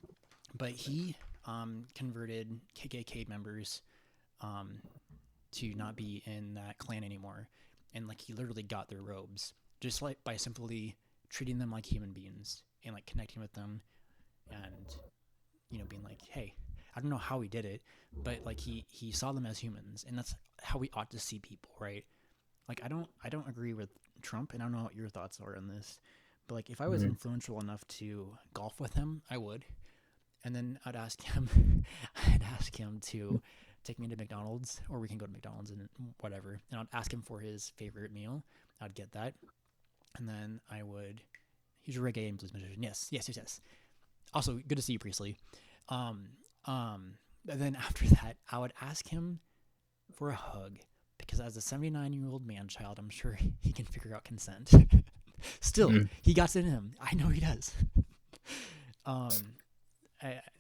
but he converted KKK members um, to not be in that clan anymore, and like he literally got their robes just like by simply treating them like human beings and like connecting with them and being like, hey, I don't know how he did it, but like he saw them as humans, and that's how we ought to see people, right? Like I don't agree with Trump, and I don't know what your thoughts are on this, but like if I was mhm. influential enough to golf with him, I would, and then I'd ask him, I'd ask him to take me to McDonald's, or we can go to McDonald's and whatever, and I'd ask him for his favorite meal. I'd get that, and then I would. He's a reggae and blues musician. Yes, yes, yes, yes. Also, good to see you, Priestley. Um, and then after that, I would ask him for a hug because as a 79-year-old man child, I'm sure he can figure out consent. Still, Mhm. he got it in him. I know he does. Um,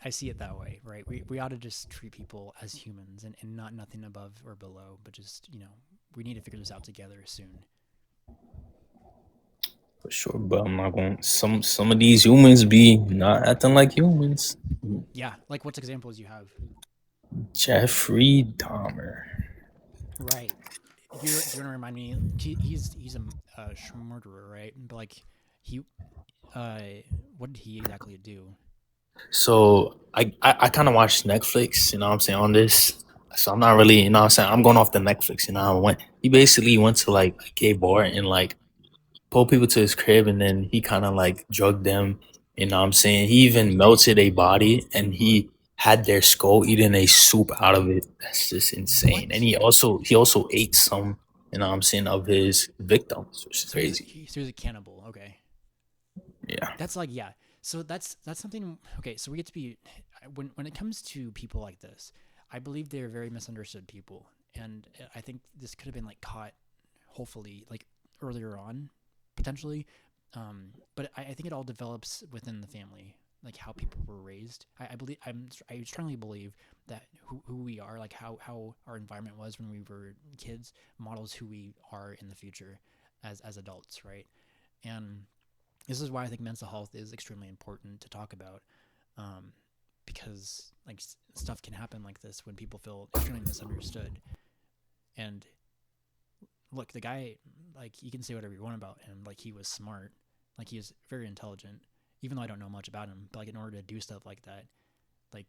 I see it that way, right? We ought to just treat people as humans and not nothing above or below, but just, we need to figure this out together soon. For sure, but I'm not going. Some of these humans be not acting like humans. Yeah, like what's examples you have? Jeffrey Dahmer. Right. Do you want to remind me? He's a murderer, right? But like he, uh, what did he exactly do? So I kind of watched Netflix, you know what I'm saying, on this. So I'm not really, you know what I'm saying, I'm going off the Netflix, you know. I went he basically went to like a gay bar and like pulled people to his crib and then he kind of like drugged them, you know what I'm saying. He even melted a body and he had their skull eating a soup out of it. That's just insane. And What? he also ate some, you know what I'm saying, of his victims, which is crazy. So he's a cannibal. Okay. Yeah. That's like, yeah. So that's something. Okay, so we get to be when it comes to people like this, I believe they're very misunderstood people, and I think this could have been like caught, hopefully, like earlier on, potentially. But I think it all develops within the family, like how people were raised. I believe I strongly believe that who we are, like how our environment was when we were kids, models who we are in the future as adults, right? And this is why I think mental health is extremely important to talk about, um, because like stuff can happen like this when people feel extremely misunderstood. And look, the guy, like you can say whatever you want about him, like he was smart, like he is very intelligent, even though I don't know much about him. But like in order to do stuff like that, like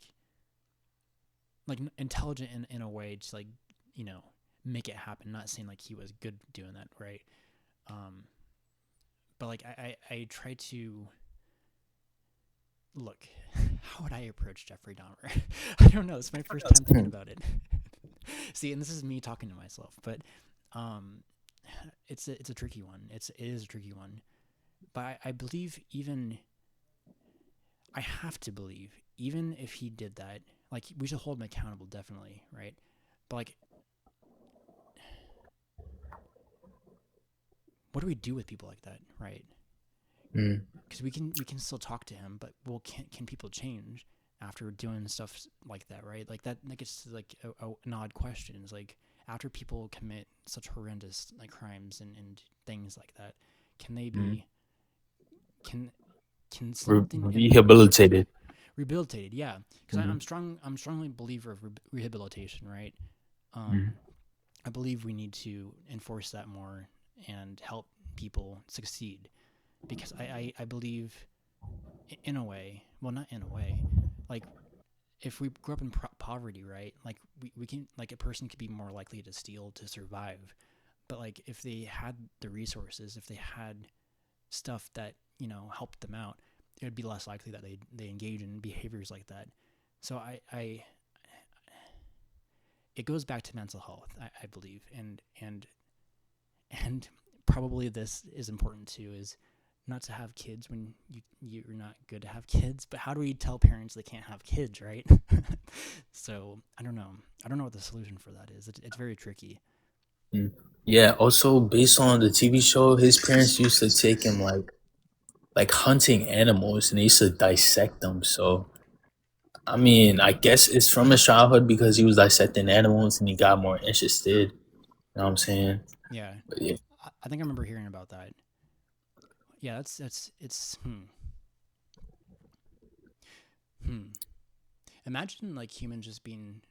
intelligent in a way to like you know make it happen. Not saying like he was good doing that, right? Um, but like I try to look, how would I approach Jeffrey Dahmer? I don't know. It's my first time thinking about it. See, and this is me talking to myself, but um, it's a tricky one. It is a tricky one. But I believe even I have to believe even if he did that, like we should hold him accountable, definitely, right? But like, what do we do with people like that, right? Mm. Because we can still talk to him, but well, can people change after doing stuff like that, right? Like that gets to like an odd question. It's like after people commit such horrendous like crimes and things like that, can they Mm. be can something in Rehabilitated. rehabilitated? Yeah, because Mm. I'm strongly a believer of rehabilitation, right? Mm. Um, I believe we need to enforce that more and help people succeed because I believe in a way, well, not in a way, like if we grew up in poverty, right? Like we can, like a person could be more likely to steal to survive. But like if they had the resources, if they had stuff that, helped them out, it would be less likely that they engage in behaviors like that. So it goes back to mental health, I believe. And probably this is important too, is not to have kids when you're not good to have kids, but how do we tell parents they can't have kids, right? So I don't know what the solution for that is. It's very tricky. Mm. Yeah. Also, based on the TV show, his parents used to take him like hunting animals, and they used to dissect them. So I mean, I guess it's from his childhood because he was dissecting animals and he got more interested. You know what I'm saying? Yeah, But yeah. I think I remember hearing about that. Yeah, that's it's hmm. Imagine like humans just being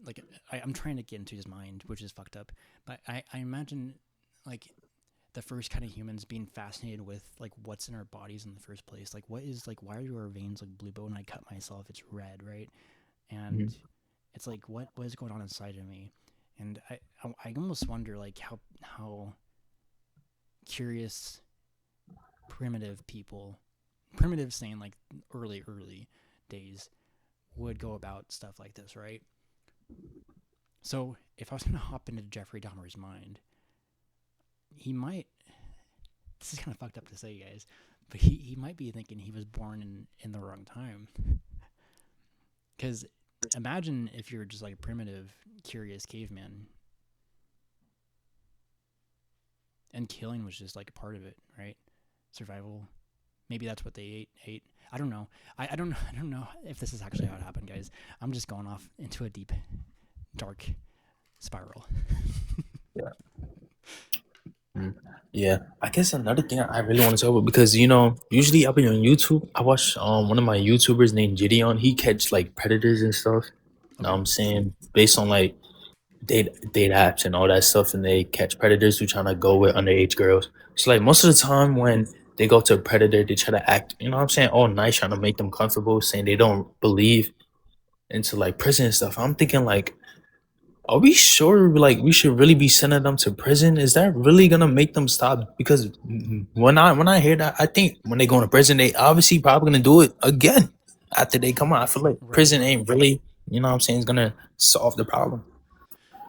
like I'm trying to get into his mind, which is fucked up. But I imagine like the first kind of humans being fascinated with like what's in our bodies in the first place. Like what is like why are our veins like blue? But when I cut myself, it's red, right? And Mhm. it's like what is going on inside of me? And I almost wonder like how curious primitive people, primitive saying like early days would go about stuff like this, right? So if I was gonna hop into Jeffrey Dahmer's mind, he might. This is kind of fucked up to say, guys, but he might be thinking he was born in the wrong time. Because imagine if you're just like a primitive, curious caveman, and killing was just like a part of it, right? Survival. Maybe that's what they ate. I don't know. I don't know. I don't know if this is actually how it happened, guys. I'm just going off into a deep, dark spiral. Yeah. Mm. Yeah. I guess another thing I really want to talk about because usually I'll be on YouTube. I watch one of my YouTubers named Gideon. He catch like predators and stuff. You know what Okay. I'm saying? Based on like date apps and all that stuff, and they catch predators who trying to go with underage girls. It's like most of the time when they go to a predator, they try to act, you know what I'm saying, all nice, trying to make them comfortable, saying they don't believe into like prison and stuff. I'm thinking like, are we sure like we should really be sending them to prison? Is that really gonna make them stop? Because when I hear that, I think when they go to prison, they obviously probably gonna do it again after they come out. I feel like Right. prison ain't really, you know what I'm saying, is gonna solve the problem.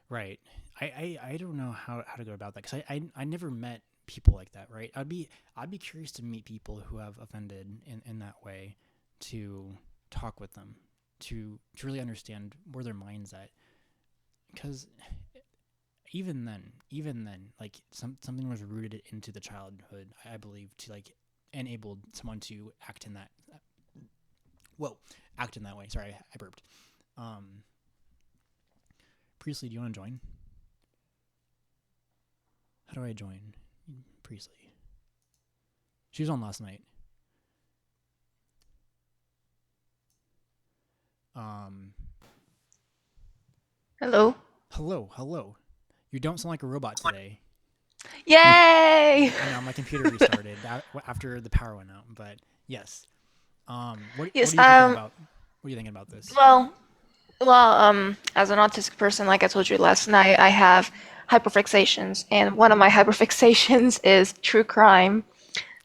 Right. I don't know how to go about that because I never met people like that, right? I'd be curious to meet people who have offended in that way, to talk with them, to really understand where their mind's at, because even then, like something was rooted into the childhood, I believe, to like enabled someone to act in that. Whoa, act in that way. Sorry, I burped. Um, Priestley, do you want to join? How do I join Priestley? She was on last night. Um, Hello. hello. You don't sound like a robot today. Yay! I know my computer restarted after the power went out, but yes. What Yes. are you thinking about? What are you thinking about this? Well, as an autistic person, like I told you last night, I have hyperfixations, and one of my hyperfixations is true crime,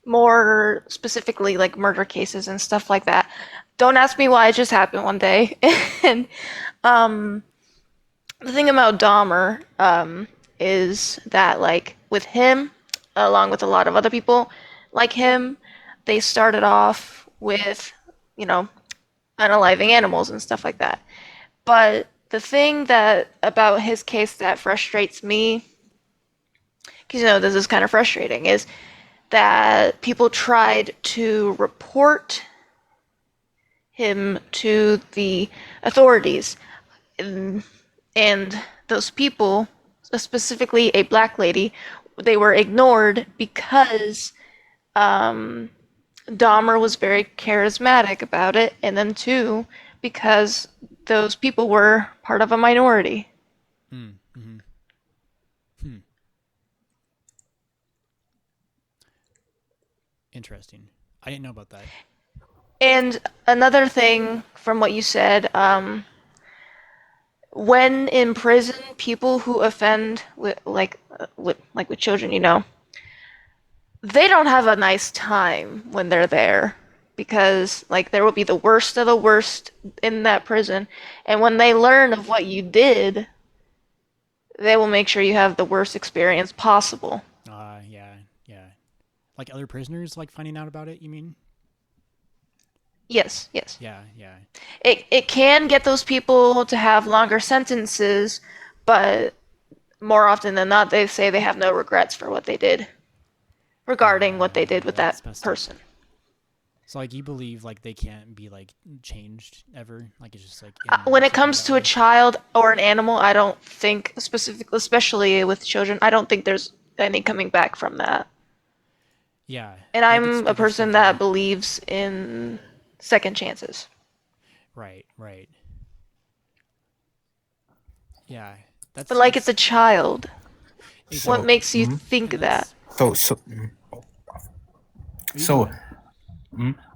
more specifically like murder cases and stuff like that. Don't ask me why; it just happened one day. And um, the thing about Dahmer is that, like, with him, along with a lot of other people like him, they started off with, you know, unaliving animals and stuff like that. But the thing that about his case that frustrates me, because this is kind of frustrating, is that people tried to report him to the authorities, and, and those people, specifically a black lady, they were ignored because Dahmer was very charismatic about it, and then two, because those people were part of a minority. Mm-hmm. Hmm. Interesting. I didn't know about that. And another thing from what you said, when in prison, people who offend with children, they don't have a nice time when they're there, because like there will be the worst of the worst in that prison, and when they learn of what you did, they will make sure you have the worst experience possible. Yeah. Like other prisoners, like finding out about it. You mean? Yes, yes. Yeah. It can get those people to have longer sentences, but more often than not, they say they have no regrets for what they did regarding what they did with that That's messed up. person. So like you believe like they can't be like changed ever? Like it's just like When it keeping comes that to a way? child or an animal, I don't think specifically, especially with children, I don't think there's any coming back from that. Yeah, And that gets I'm a that gets person that tricky. believes in second chances. Right. Yeah, But that's like it's a it's child. What So, exactly, makes you think and that? that's so, so, mm, you go so, ahead.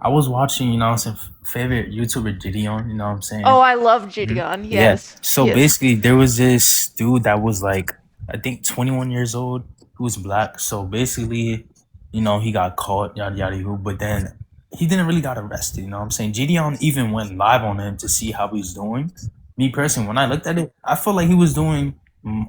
I was watching, some favorite YouTuber Gideon, you know what I'm Oh, saying? I love Mhm. Gideon. Yeah. Yes. So Yes. basically, there was this dude that was like, I think 21 years old, who was black. So basically, he got caught, yada yada yada. But then he didn't really got arrested. You know what I'm saying? Gideon even went live on him to see how he's doing. Me personally, when I looked at it, I felt like he was doing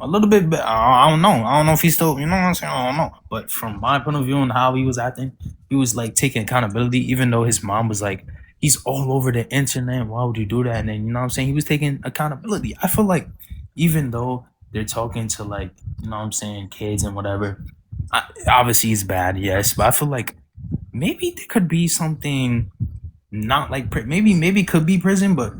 a little bit better. I don't know. I don't know if he's still, you know what I'm saying? I don't know. But from my point of view and how he was acting, he was like taking accountability, even though his mom was like, he's all over the internet. Why would you do that? And then, you know what I'm saying? He was taking accountability. I feel like even though they're talking to, like, you know what I'm saying, kids and whatever, obviously it's bad, yes. But I feel like maybe there could be something not like maybe it could be prison, but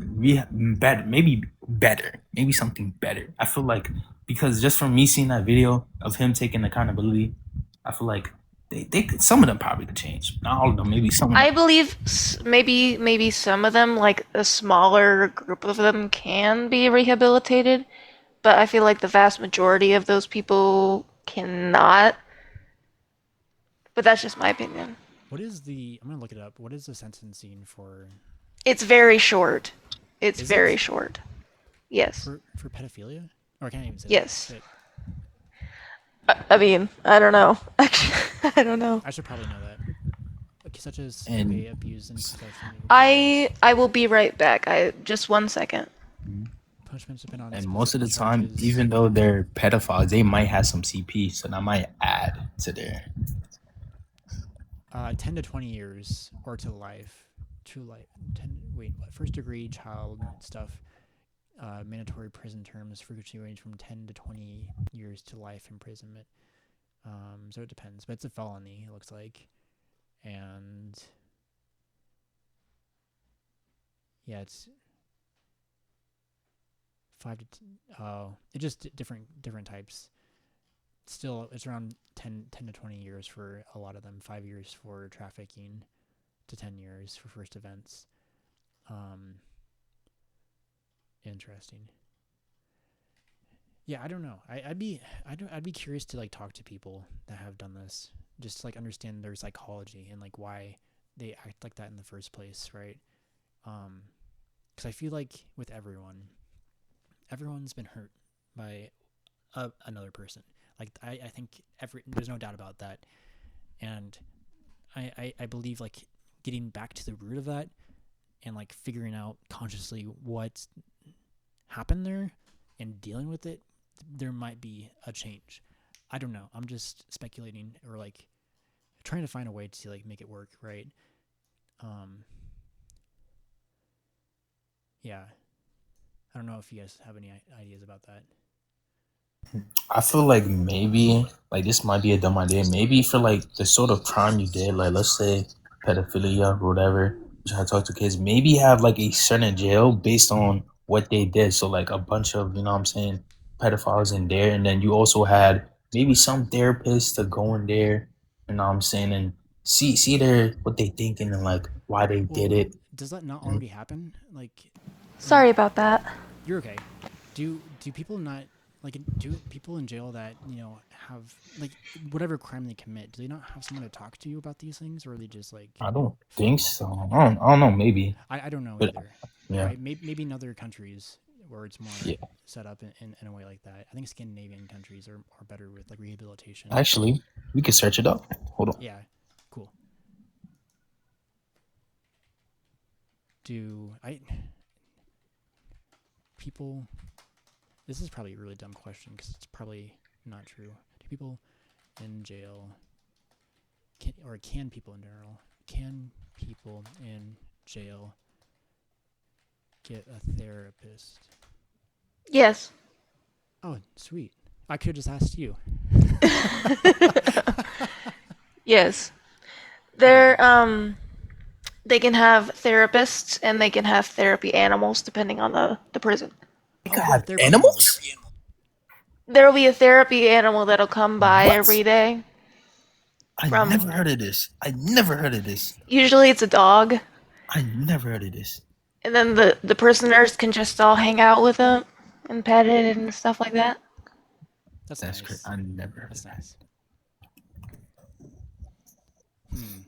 better, maybe better, maybe something better. I feel like because just from me seeing that video of him taking accountability, I feel like they could, some of them probably could change. Not all of them, maybe some of them. I believe maybe some of them, like a smaller group of them, can be rehabilitated, but I feel like the vast majority of those people cannot. But that's just my opinion. What is the? I'm gonna look it up. What is the sentencing for? It's very short. It's Is very it short. Yes. for pedophilia? Or I can't even say that. Yes. Shit. I mean, I don't know. Actually, I don't know. I should probably know that. Okay, such as And abuse and possession of I materials. I will be right back. I just 1 second. punishments depend on And most of the specific time, charges. even though they're pedophiles, they might have some CP, so that might add to their. 10 to 20 years or to life. To life. 10. Wait, what? First degree child stuff. Mandatory prison terms frequently range from 10 to 20 years to life imprisonment. So it depends, but it's a felony. It looks like, and yeah, it's 5 to. Oh, it just different types. Still, it's around 10 to 20 years for a lot of them. 5 years for trafficking, to 10 years for first events. Interesting. Yeah, I don't know. I'd be curious to like talk to people that have done this, just to like understand their psychology and like why they act like that in the first place, right? Because I feel like with everyone's been hurt by another person. Like I think there's no doubt about that, and I believe like getting back to the root of that and like figuring out consciously what happened there and dealing with it, there might be a change. I don't know. I'm just speculating or like trying to find a way to like make it work, right? Yeah. I don't know if you guys have any ideas about that. I feel like maybe like this might be a dumb idea. Maybe for like the sort of crime you did, like let's say pedophilia or whatever, try to talk to kids, maybe have like a certain jail based on what they did. So like a bunch of, you know what I'm saying, pedophiles in there, and then you also had maybe some therapists to go in there, you know what I'm saying, and see their what they thinking and like why they did Well, it. does that not And already happen? Like when Sorry about that. you're okay. Do people not like do people in jail that have like whatever crime they commit? Do they not have someone to talk to you about these things, or are they just like I don't think so. I don't know, maybe. I don't know But either, yeah, right? Maybe in other countries where it's more yeah. set up in a way like that. I think Scandinavian countries are better with like rehabilitation. Actually, we could search it up. Hold on. Yeah, cool. Do I people? This is probably a really dumb question because it's probably not true. Do people in jail can people in general can people in jail get a therapist? Yes. Oh, sweet. I could have just asked you. Yes. Okay. They're they can have therapists and they can have therapy animals depending on the prison. We Oh, could yeah, have therapy animals? animals. There'll be a therapy animal that'll come by What? every day I from never heard of this. I never heard of this. usually it's a dog, I never heard of this. and then the prisoners can just all hang out with it and pet it and stuff like that. That's That's crazy. nice. I never heard of That's that. nice. Hmm.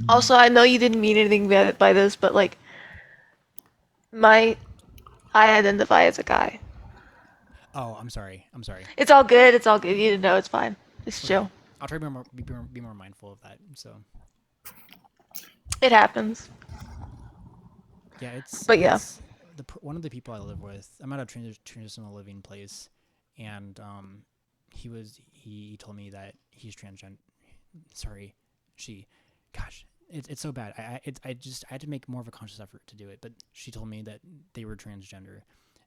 Also, I know you didn't mean anything by this, but like my I identify as a guy. Oh, I'm sorry. I'm sorry. It's all good. It's all good. You didn't know. It's fine. It's Okay. chill. I'll try to be more mindful of that. So It happens. yeah, But yeah. it's one of the people I live with. I'm at a transitional living place, and he told me that he's transgender. Sorry, she. Gosh, it's so bad. I had to make more of a conscious effort to do it. But she told me that they were transgender,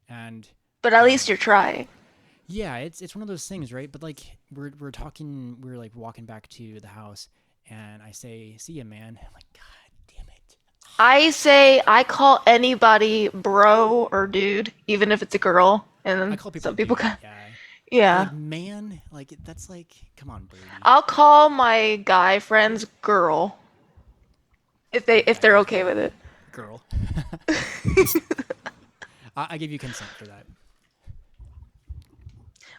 and But at least um, you're trying. yeah, it's one of those things, right? But like we're like walking back to the house, and I say, "See ya, man." I'm like, God damn it. I call anybody bro or dude, even if it's a girl. And I then call people some people dude, kind yeah. But yeah. like man, like that's like, come on, Brady. I'll call my guy friends girl Your if guy they're friends okay with it. girl. I give you consent for that.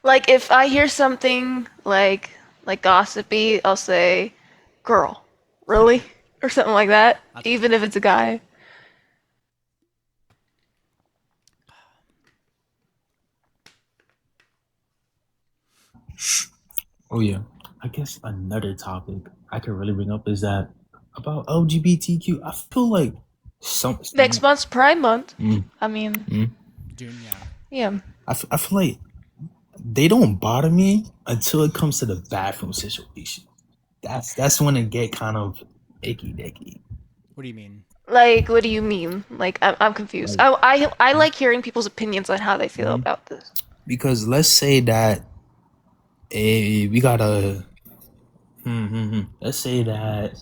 Like if I hear something like gossipy, I'll say girl. Really? Okay, Or something like that, that's fair. even if it's a guy. Oh yeah. I guess another topic I could really bring up is that about LGBTQ. I feel like some. Next month's Pride Month. Mm, I mean, mm. June, yeah. yeah. I feel like they don't bother me until it comes to the bathroom situation. That's when it get kind of icky dicky. What do you mean? Like, what do you mean? Like, I'm confused. Like, I like hearing people's opinions on how they feel mhm. about this. Because let's say that we got a. Let's say that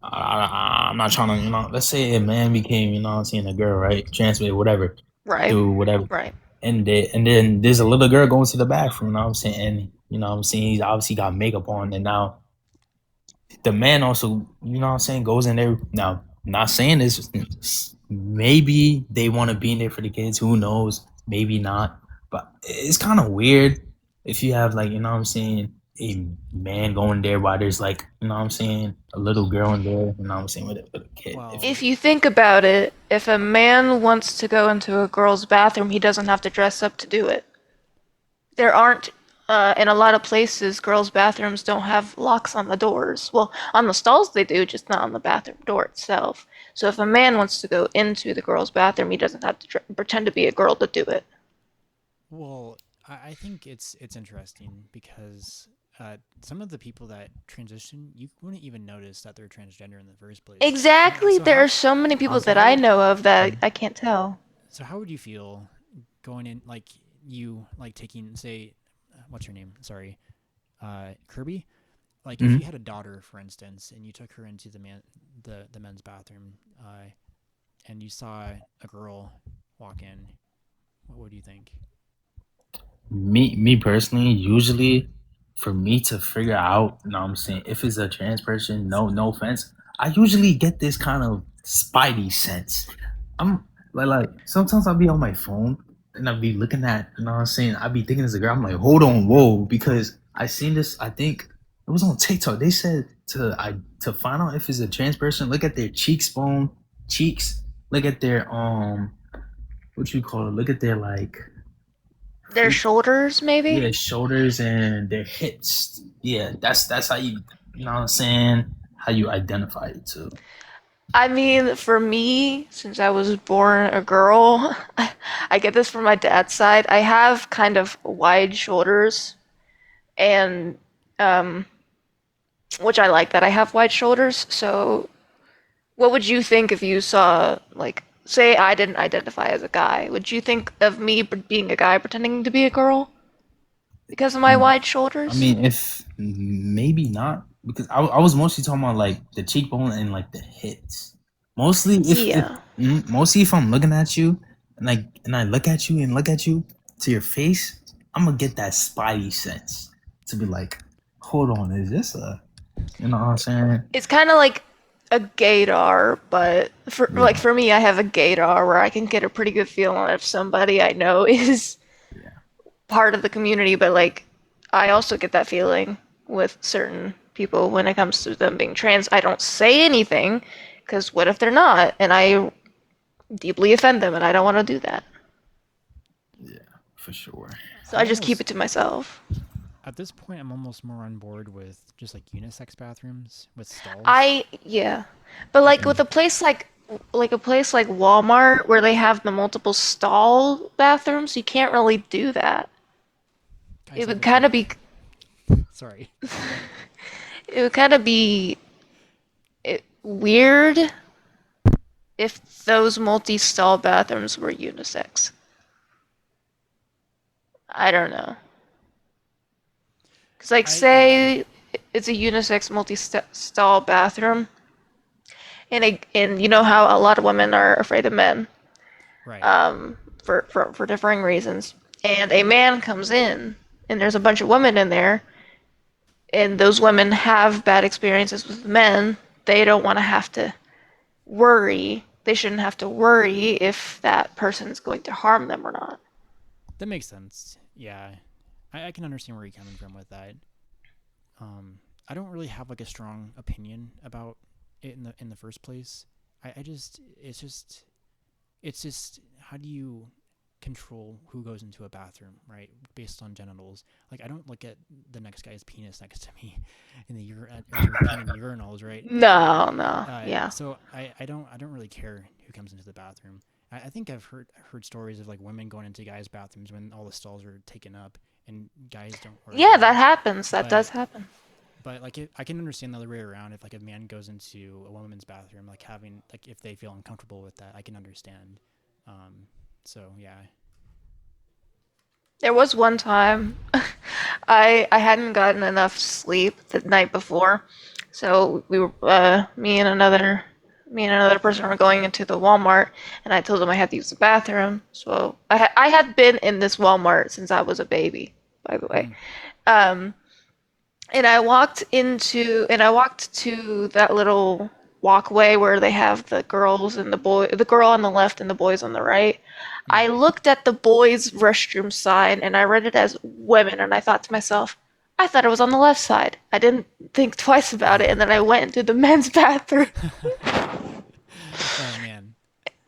I'm not trying to, let's say a man became, I'm saying a girl, right? Transmit, whatever, Right. do whatever. Right. And then there's a little girl going to the bathroom, you know what I'm saying? And, I'm saying he's obviously got makeup on. And now the man also, goes in there. Now, not saying this, maybe they want to be in there for the kids. Who knows? Maybe not. But it's kind of weird if you have, like, a man going there while there's, like, a little girl in there, with a kid. Well, If you think about it, if a man wants to go into a girl's bathroom, he doesn't have to dress up to do it. There aren't, in a lot of places, girls' bathrooms don't have locks on the doors. Well, on the stalls they do, just not on the bathroom door itself. So if a man wants to go into the girl's bathroom, he doesn't have to pretend to be a girl to do it. well, I think it's interesting because some of the people that transition, you wouldn't even notice that they're transgender in the first place. Exactly. So There are how so many people so that how I would know of that I can't tell. so how would you feel going in, like, you like taking, say, what's her name? Sorry, Kirby. Like, if Mhm. you had a daughter, for instance, and you took her into the men's bathroom, and you saw a girl walk in, what would you think? Me personally, usually for me to figure out, I'm saying, if it's a trans person, no offense, I usually get this kind of spidey sense. I'm like sometimes I'll be on my phone and I'll be looking at, I'm saying, I'll be thinking as a girl, I'm like, hold on, whoa, because I seen this, I think it was on TikTok. They said to find out if it's a trans person, look at their cheeks, look at their what you call it, look at their like Their shoulders, maybe? yeah, shoulders and their hips. Yeah, that's how you know what I'm saying, how you identify it too. I mean, for me, since I was born a girl, I get this from my dad's side. I have kind of wide shoulders, and um, which I like that I have wide shoulders. So, what would you think if you saw, like, say I didn't identify as a guy? Would you think of me being a guy pretending to be a girl because of my Mm, wide I shoulders? mean, if maybe not, because I was mostly talking about like the cheekbone and like the hips. Mostly if Yeah. mostly if I'm looking at you and I look at you and look at you to your face, I'm gonna get that spidey sense to be like, hold on, is this a, you know what I'm saying? It's kind of like a gaydar, but Yeah, for me, I have a gaydar where I can get a pretty good feel on if somebody I know is yeah. part of the community. But like, I also get that feeling with certain people when it comes to them being trans. I don't say anything because what if they're not, and I deeply offend them, and I don't want to do that. Yeah, for sure. So I I'm just keep almost it to myself. At this point, I'm almost more on board with just like unisex bathrooms with stalls. Yeah, but like with a place like Walmart where they have the multiple stall bathrooms, you can't really do that. I It said would this kind of with be sorry. it would kind of be weird if those multi-stall bathrooms were unisex. I don't know. Cause like Yeah, say it's a unisex multi-stall bathroom, and you know how a lot of women are afraid of men, right. for differing reasons. And a man comes in, and there's a bunch of women in there, and those women have bad experiences with men. They don't want to have to worry. They shouldn't have to worry if that person's going to harm them or not. That makes sense. Yeah, I can understand where you're coming from with that. Um, I don't really have like a strong opinion about it in the first place. I just it's just how do you control who goes into a bathroom, right? Based on genitals. Like I don't look at the next guy's penis next to me in the as we're peeing in the urinals, right? No, no, yeah. So I don't really care who comes into the bathroom. I think I've heard stories of like women going into guys' bathrooms when all the stalls are taken up, and guys don't. Or Yeah, that happens. That but does happen. but like I can understand the other way around. If like a man goes into a woman's bathroom, like having like if they feel uncomfortable with that, I can understand. So yeah. There was one time I hadn't gotten enough sleep the night before, so we were me and another person were going into the Walmart, and I told them I had to use the bathroom. So I had been in this Walmart since I was a baby, by the way. Mm. Um, and I walked to that little walkway where they have the girls and the girl on the left and the boys on the right. Mm. I looked at the boys' restroom sign and I read it as women, and I thought to myself, I thought it was on the left side. I didn't think twice about it, and then I went into the men's bathroom. Oh man.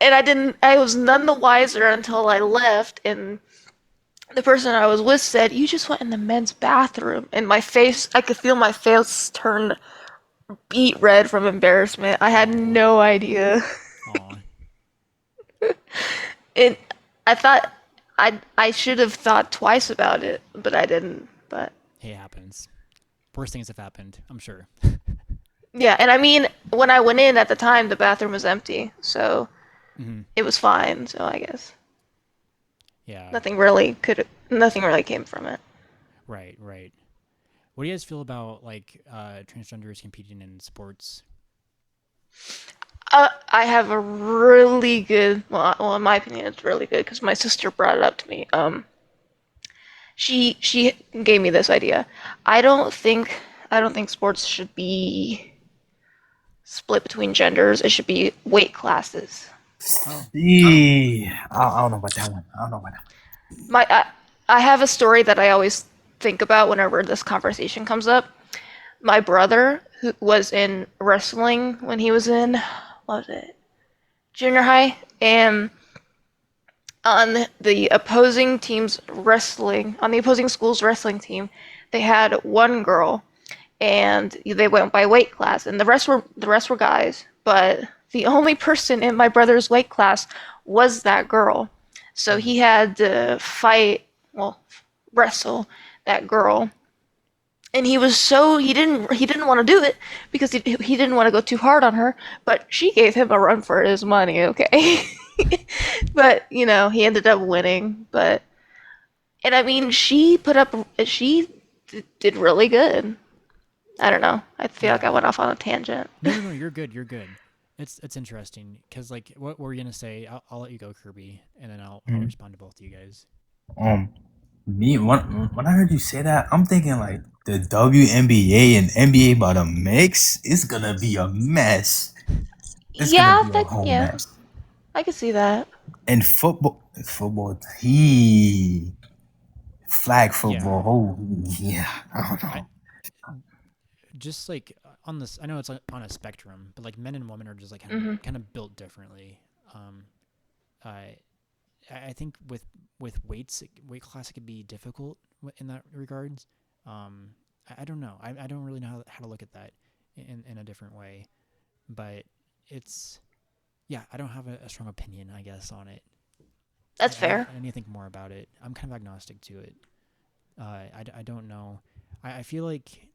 And I was none the wiser until I left, and the person I was with said, "You just went in the men's bathroom." And I could feel my face turn beet red from embarrassment. I had Aw. no idea. Aw. It, I thought I should have thought twice about it, but I didn't. But Hey, it happens. Worst things have happened, I'm sure. yeah, and I mean, when I went in at the time, the bathroom was empty, so Hmm. it was fine. So I guess Yeah. nothing really came from it. Right. Right. What do you guys feel about like transgenders competing in sports? I have a really good, well, in my opinion, it's really good because my sister brought it up to me. She gave me this idea. I don't think I don't think sports should be split between genders. It should be weight classes. Oh. Yeah, I don't know about that one. I don't know about that My I have a story that I always think about whenever this conversation comes up. My brother, who was in wrestling when he was in, what was it, junior high, and on the opposing school's wrestling team, they had one girl, and they went by weight class, and the rest were guys, but the only person in my brother's weight class was that girl. So Mm. he had to wrestle that girl, and he didn't want to do it because he didn't want to go too hard on her, but she gave him a run for his money, okay. But he ended up winning. But and I mean, she did really good. I don't know, I feel like I Yeah. went off on a tangent. No, no, no. You're good. You're good. It's interesting because like what were you gonna say? I'll let you go, Kirby, and then I'll one. respond to both of you guys. Me when I heard you say that, I'm thinking like the WNBA and NBA about to mix. It's gonna be a mess. It's gonna Yeah, be a that whole yeah, mess. I can see that. And football, he flag Yeah. football. Oh, yeah, I don't I know. just like on this. I know it's like on a spectrum, but like men and women are just like Hmm. kind of built differently. Um, I I think with weight class it could be difficult in that regards. I don't know. I don't really know how to look at that in a different way, but it's yeah. I don't have a strong opinion, I guess, on it. That's fair. I need to think more about it. I'm kind of agnostic to it. I don't know. I feel like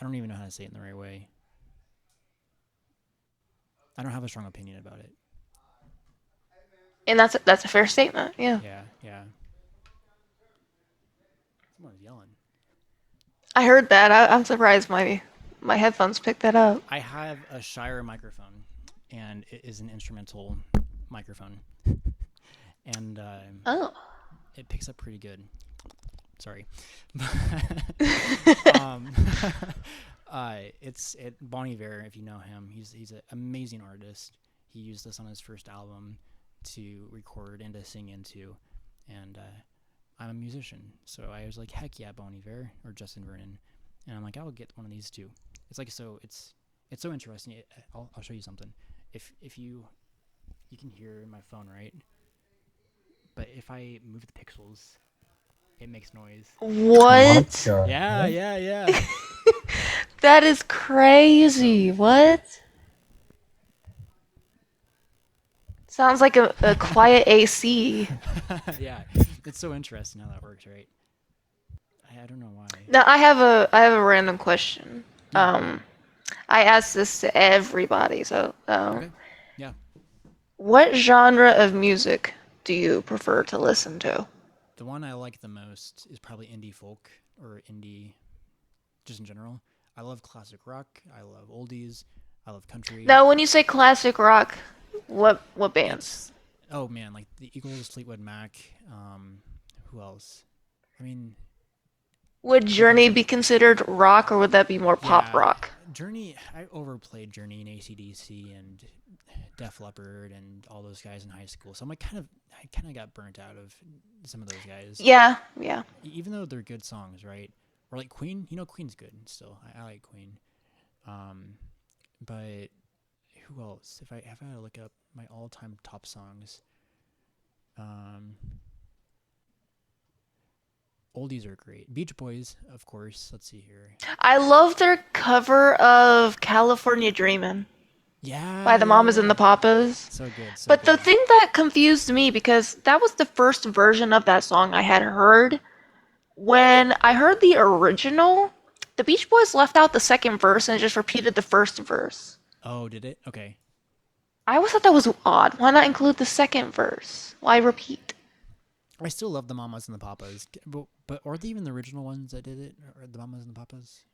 I don't even know how to say it in the right way. I don't have a strong opinion about it. And that's a fair statement. Yeah. Yeah, yeah. Someone's yelling. I heard that. I'm surprised my headphones picked that up. I have a Shire microphone, and it is an instrumental microphone, and Oh. it picks up pretty good. Sorry. um, it's Bon Iver, if you know him. He's an amazing artist. He used this on his first album to record and to sing into, and I'm a musician, so I was like, heck yeah, Bon Iver or Justin Vernon, and I'm like, I'll get one of these too. It's like so it's It's so interesting. I'll show you something. If you can hear in my phone, right? But if I move the pixels, it makes noise. What What? the Yeah, heck? yeah, yeah. That is So crazy. What? Sounds like a quiet AC. yeah, it's so interesting how that works, right? I don't know why. Now I have a random question. Yeah, go ahead. I ask this to everybody. So, Okay. Yeah. what genre of music do you prefer to listen to? The one I like the most is probably indie folk or indie just in general. I love classic rock. I love oldies. I love country. Now, when you say classic rock, what bands? It's oh man, like the Eagles, Fleetwood Mac. Who else? I mean, Would the Journey classic. be considered rock, or would that be more pop Yeah, rock? Journey. I overplayed Journey and ACDC and Def Leppard and all those guys in high school. So I kind of got burnt out of some of those guys, Yeah, yeah. even though they're good songs, right? Or like Queen. Queen's good still. I like Queen. Um, but who else? If I had to look up my all time top songs, um, oldies are great. Beach Boys, of course. Let's see here. I love their cover of California Dreamin' by Yeah, the yeah, Mamas and the yeah. Papas. So good, so But the good. thing that confused me, because that was the first version of that song I had heard, when I heard the original, the Beach Boys left out the second verse and just repeated the first verse. Oh, did it? Okay. I always thought that was odd. Why not include the second verse? Why repeat? I still love the Mamas and the Papas, but are they even the original ones that did it? Or the Mamas and the Papas?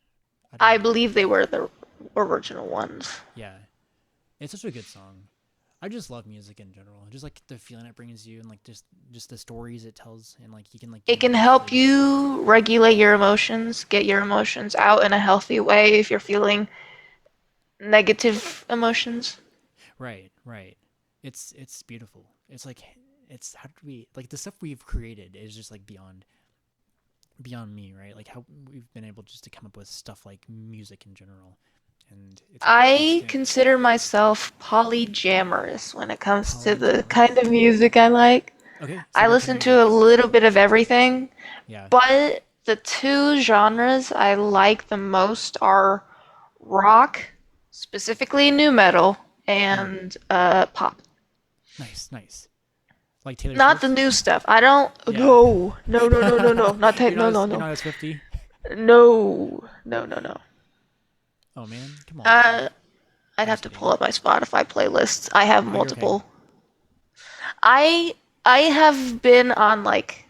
I don't I know. believe they were the original ones. Yeah, it's such a good song. I just love music in general. Just like the feeling it brings you, and like just the stories it tells, and like you can like get It in a can good help place. you regulate your emotions, get your emotions out in a healthy way if you're feeling negative emotions. Right, right. It's beautiful. It's like it's how did we like the stuff we've created is just like beyond me, right? Like how we've been able just to come up with stuff like music in general, and it's I consider myself polyamorous when it comes to the kind polyamorous. of music I like. Okay, so I what kind of listen to a music? little bit of everything, Yeah. but the two genres I like the most are rock, specifically new metal, Mm, and pop. nice, nice. Like Taylor Not the Swift. new stuff. I don't. Yeah. No, no, no, no, no, no. Not take. No, no, You're no, not as 50. no, no, no, no. Oh man, come on now. Uh, I'd I'm have just to kidding. pull up my Spotify playlists. I have Oh, you're okay. multiple. I I have been on like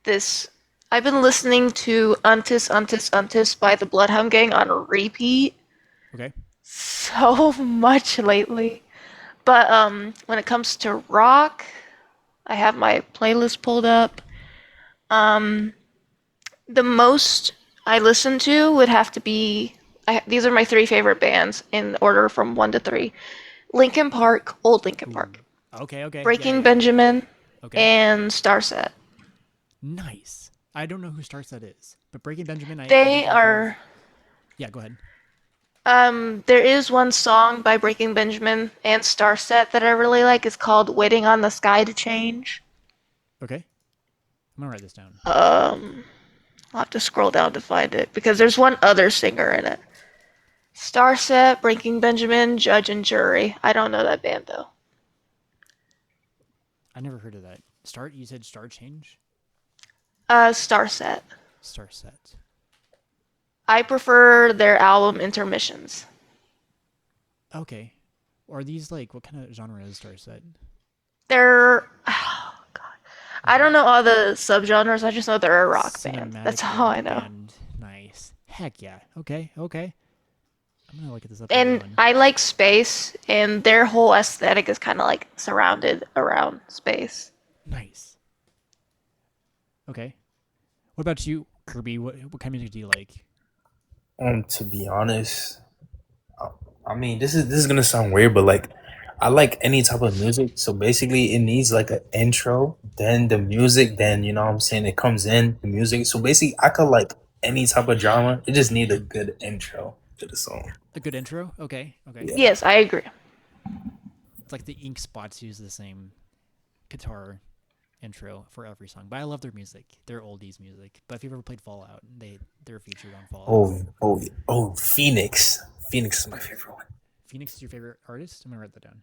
this. I've been listening to Untis Untis Untis by the Bloodhound Gang on repeat Okay. so much lately. But when it comes to rock, I have my playlist pulled up. Um, the most I listen to would have to be these are my three favorite bands in order from one to three: Linkin Park, old Linkin Ooh. Park, Okay. Okay. Yeah. Breaking Yeah. Yeah. Benjamin, Okay. and Starset. Nice. I don't know who starts that is, but Breaking Benjamin, I They think I've heard of. are Yeah. Go ahead. there is one song by Breaking Benjamin and Starset that I really like. It's called "Waiting on the Sky to Change." Okay. I'm gonna write this down. Um, I'll have to scroll down to find it because there's one other singer in it. Starset, Breaking Benjamin, Judge and Jury. I don't know that band though. I never heard of that. Start. You said Star Change. Starset. Star Set. I prefer their album Intermissions. Okay. Are these like what kind of genre is Star Set? They're oh god. I don't Okay. know all the subgenres. I just know they're a rock band. Cinematic That's all I rock know. band. Nice. Heck yeah. Okay. Okay. I'm gonna look this up later And on. I like space, and their whole aesthetic is kind of like surrounded around space. Nice. Okay. What about you, Kirby? What kind of music do you like? To be honest, I I mean, this is gonna sound weird, but like, I like any type of music. So basically, it needs like an intro, then the music, then you know what I'm saying it comes in the music. So basically, I could like any type of genre. It just need a good intro. to the song. A good intro. Okay. Okay. Yeah. Yes, I agree. It's like the Ink Spots use the same guitar intro for every song, but I love their music. They're oldies music. But if you've ever played Fallout, they're featured on Fallout. Oh, Phoenix. Phoenix is my favorite one. Phoenix is your favorite artist? I'm gonna write that down.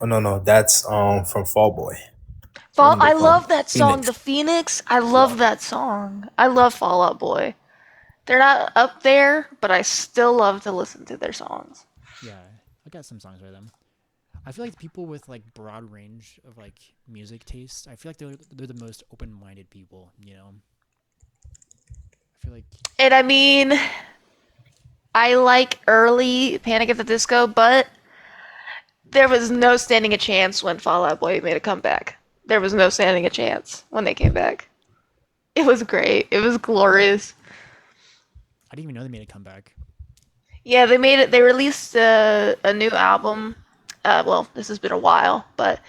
Oh no, that's from Fall Boy. Fall. When I they love that song, Phoenix. The Phoenix. I Yeah. love that song. I love Fall Out Boy. They're not up there, but I still love to listen to their songs. Yeah, I got some songs by them. I feel like people with like broad range of like music taste, I feel like they're the most open-minded people. You know, I feel like And I mean, I like early Panic at the Disco, but there was no standing a chance when Fall Out Boy made a comeback. There was no standing a chance when they came back. It was great. It was glorious. I didn't even know they made a comeback. Yeah, they made it. They released a new album. Well, this has been a while, but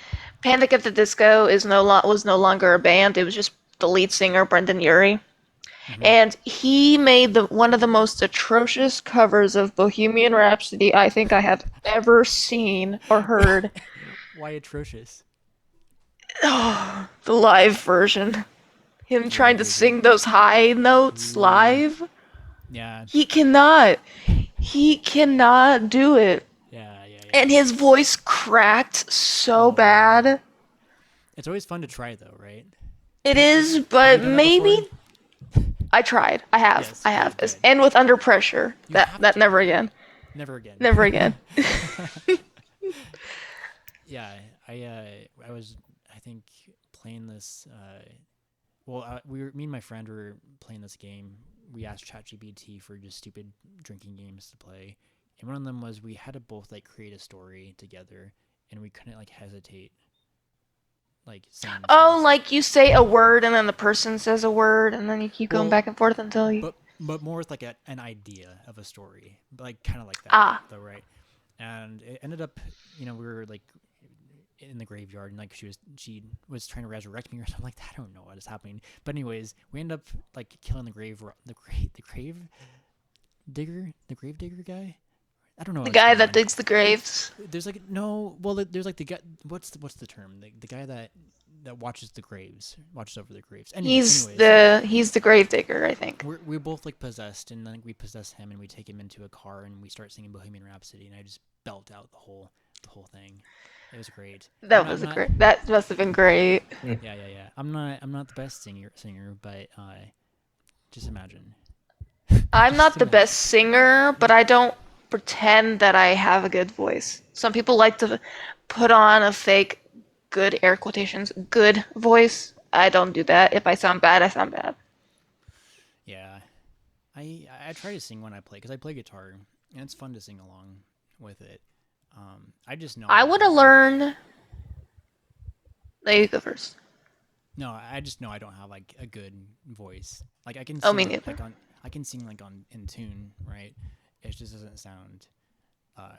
Panic at the Disco was no longer a band. It was just the lead singer Brendan Urie, Mm-hmm. and he made one of the most atrocious covers of Bohemian Rhapsody I think I have ever seen or heard. Why atrocious? Oh, the live version. Him Ooh, trying to okay, okay. sing those high notes Ooh, live. yeah, He cannot. He cannot do it. yeah. And his voice cracked so Oh. bad. It's always fun to try though, right? It is, Have you but done that before? maybe I tried. I have. Yes, I have. good. And with Under Pressure. You That have that to. never again. Never again. Never again. Yeah, I was I think playing this. Me and my friend were playing this game. We asked ChatGPT for just stupid drinking games to play, and one of them was we had to both like create a story together, and we couldn't like hesitate, like saying Oh, stuff. like you say a word and then the person says a word and then you keep going Well, back and forth until you. but more with like an idea of a story, like kind of like that Ah. though, right? And it ended up, we were like in the graveyard, and like she was trying to resurrect me or something like that. I don't know what is happening, but anyways, we end up like killing the grave digger guy. I don't know The what's guy going that on. digs the graves. There's like no, well, there's like the guy. What's the term? The guy that watches over the graves. He's Anyways, the grave digger, I think. we're both like possessed, and then we possess him, and we take him into a car, and we start singing Bohemian Rhapsody, and I just belt out the whole thing. It was great. That must have been great. Yeah. I'm not the best singer, but just imagine. I'm not Just the imagine. best singer, but I don't pretend that I have a good voice. Some people like to put on a fake good air quotations good voice. I don't do that. If I sound bad, I sound bad. Yeah, I try to sing when I play because I play guitar, and it's fun to sing along with it. I just know I I don't want have to a learn. Let you go first. no. I just know I don't have like a good voice. Like I can Oh, sing me neither. I can sing like on in tune, right? It just doesn't sound uh,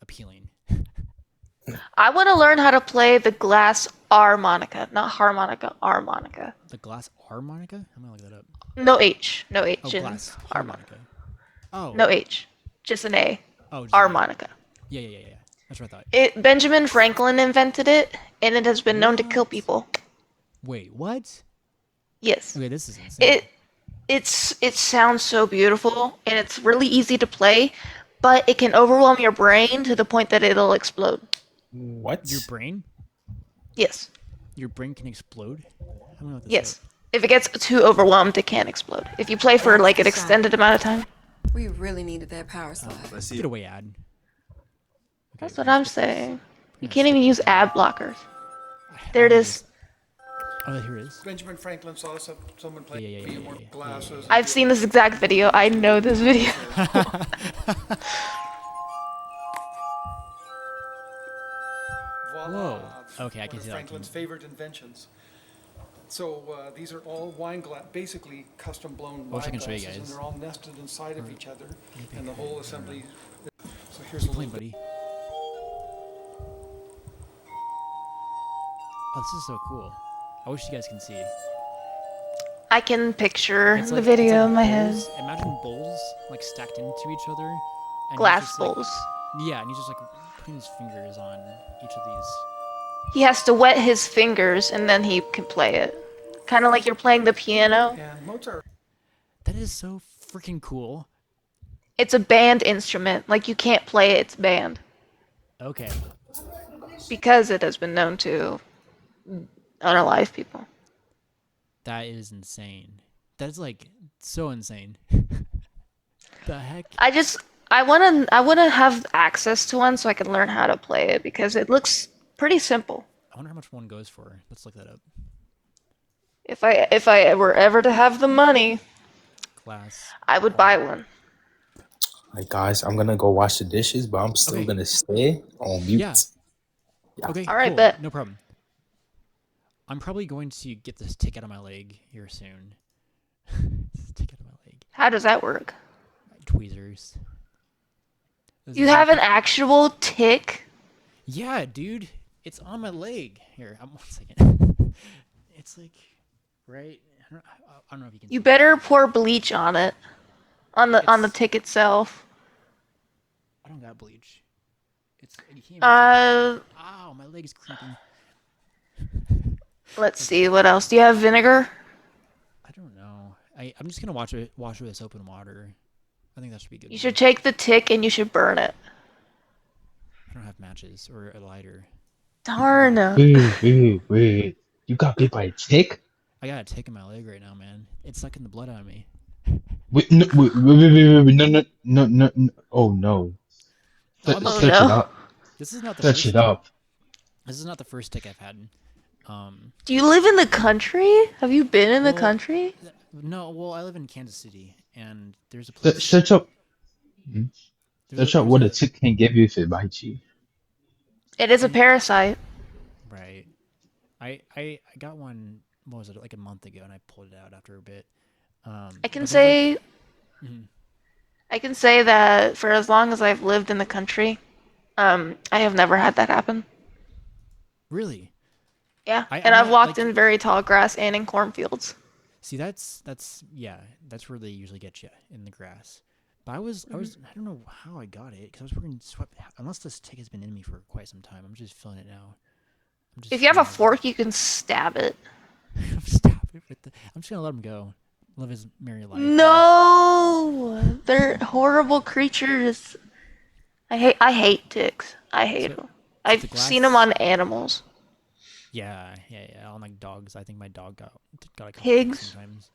appealing. I want to learn how to play the glass harmonica, not harmonica, harmonica. The glass harmonica? I'm gonna look that up. No H, no Oh, H in glass harmonica. harmonica. Oh, No H, just an A. just an A. Harmonica. Yeah. That's what I thought. Benjamin Franklin invented it, and it has been known to kill What? people. Wait, what? Yes. Okay, this is insane. It sounds so beautiful, and it's really easy to play, but it can overwhelm your brain to the point that it'll explode. What? Your brain? Yes. Your brain can explode? I'm gonna look this Yes. up. If it gets too overwhelmed, it can explode. If you play for That's like the an extended amount of time. We really needed that power slide. Let's Get away, ad. Okay, That's we're what gonna I'm skip this. saying. We're You gonna can't skip even use this ad. ad blockers. I There it wanna is. just- Oh, here it is. Benjamin Franklin saw someone play Yeah. via more glasses. I've seen this exact video. I know this video. Voila. Whoa. Okay, I One can of see that. Franklin's favorite inventions. So these are all wine glass, basically custom blown wish I wine can show you glasses, and guys. they're all nested inside of each other, and the whole assembly. So here's a Keep playing, little bit. buddy. Oh, this is so cool. I wish you guys can see. I can picture It's the like video it's like in my head. bowls. Imagine bowls like stacked into each other, And he's glass just like, bowls. yeah, and he's just like putting his fingers on each of these. He has to wet his fingers and then he can play it. Kind of like you're playing the piano. And Mozart. That is so freaking cool. It's a banned instrument. Like you can't play it, it's banned. Okay. Because it has been known to unalive people. That is insane. That's like so insane. The heck? I wanna have access to one so I can learn how to play it because it looks pretty simple. I wonder how much one goes for. Let's look that up. If I were ever to have the money, Glass. I would buy one. Like, guys, I'm gonna go wash the dishes, but I'm still Okay. gonna stay on mute. Yeah. Okay. All right, cool. bet. No problem. I'm probably going to get this tick out of my leg here soon. This tick out of my leg. How does that work? Tweezers. This You is have like- an actual tick? Yeah, dude. It's on my leg. Here, 1 second. It's like right. I don't know if you can. You see better pour bleach on it. On the tick itself. I don't got bleach. It's. You can't even see it. Ow, my leg's creeping. Let's see, what else? Do you have vinegar? I don't know. I'm just gonna wash it with soap and water. I think that should be good. You should take the tick and you should burn it. I don't have matches or a lighter. Darn. Wait. You got bit by a tick? I got a tick in my leg right now, man. It's sucking the blood out of me. Wait, no, no. Oh no. Oh, Search no. it up. This is not the Search first. it up. This is not the first tick I've had. Do you live in the country? Have you been in the Well, country? No. Well, I live in Kansas City, and there's a place. Search up. there's Search up there's what a tick can give you if it bites you. It is a parasite. Right. I got one. What was it? Like a month ago, and I pulled it out after a bit. I can but there's, say like- Mhm. I can say that for as long as I've lived in the country, I have never had that happen. Really? Yeah. I- And I'm I've not, walked like- in very tall grass and in cornfields. See, that's yeah, that's where they usually get you in the grass. But I was I don't know how I got it because I was working sweat. Unless this tick has been in me for quite some time, I'm just feeling it now. If you have a feeling it. fork, you can stab it. Stop it with the. I'm just gonna let him go. Live his merry life. No, they're horrible creatures. I hate ticks. I hate So, them. the I've seen them glass- on animals. Yeah. On like dogs, I think my dog got a couple ticks Pigs? sometimes.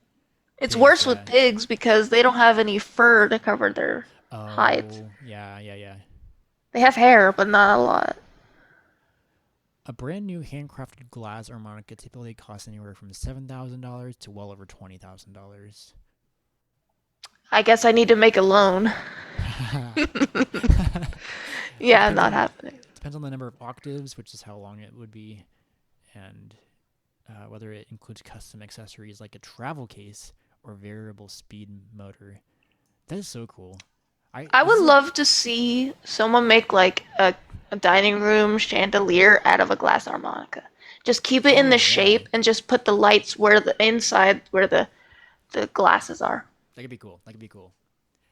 It's Pigs, worse yeah. with pigs because they don't have any fur to cover their Oh, hides. yeah. They have hair, but not a lot. A brand new handcrafted glass harmonica typically costs anywhere from $7,000 to well over $20,000. I guess I need to make a loan. Yeah, not happening. Depends on the number of octaves, which is how long it would be, and whether it includes custom accessories like a travel case or variable speed motor. That is so cool. I this would is- love to see someone make like a dining room chandelier out of a glass harmonica. Just keep it in Oh, the yeah. shape and just put the lights where the inside where the glasses are. That could be cool.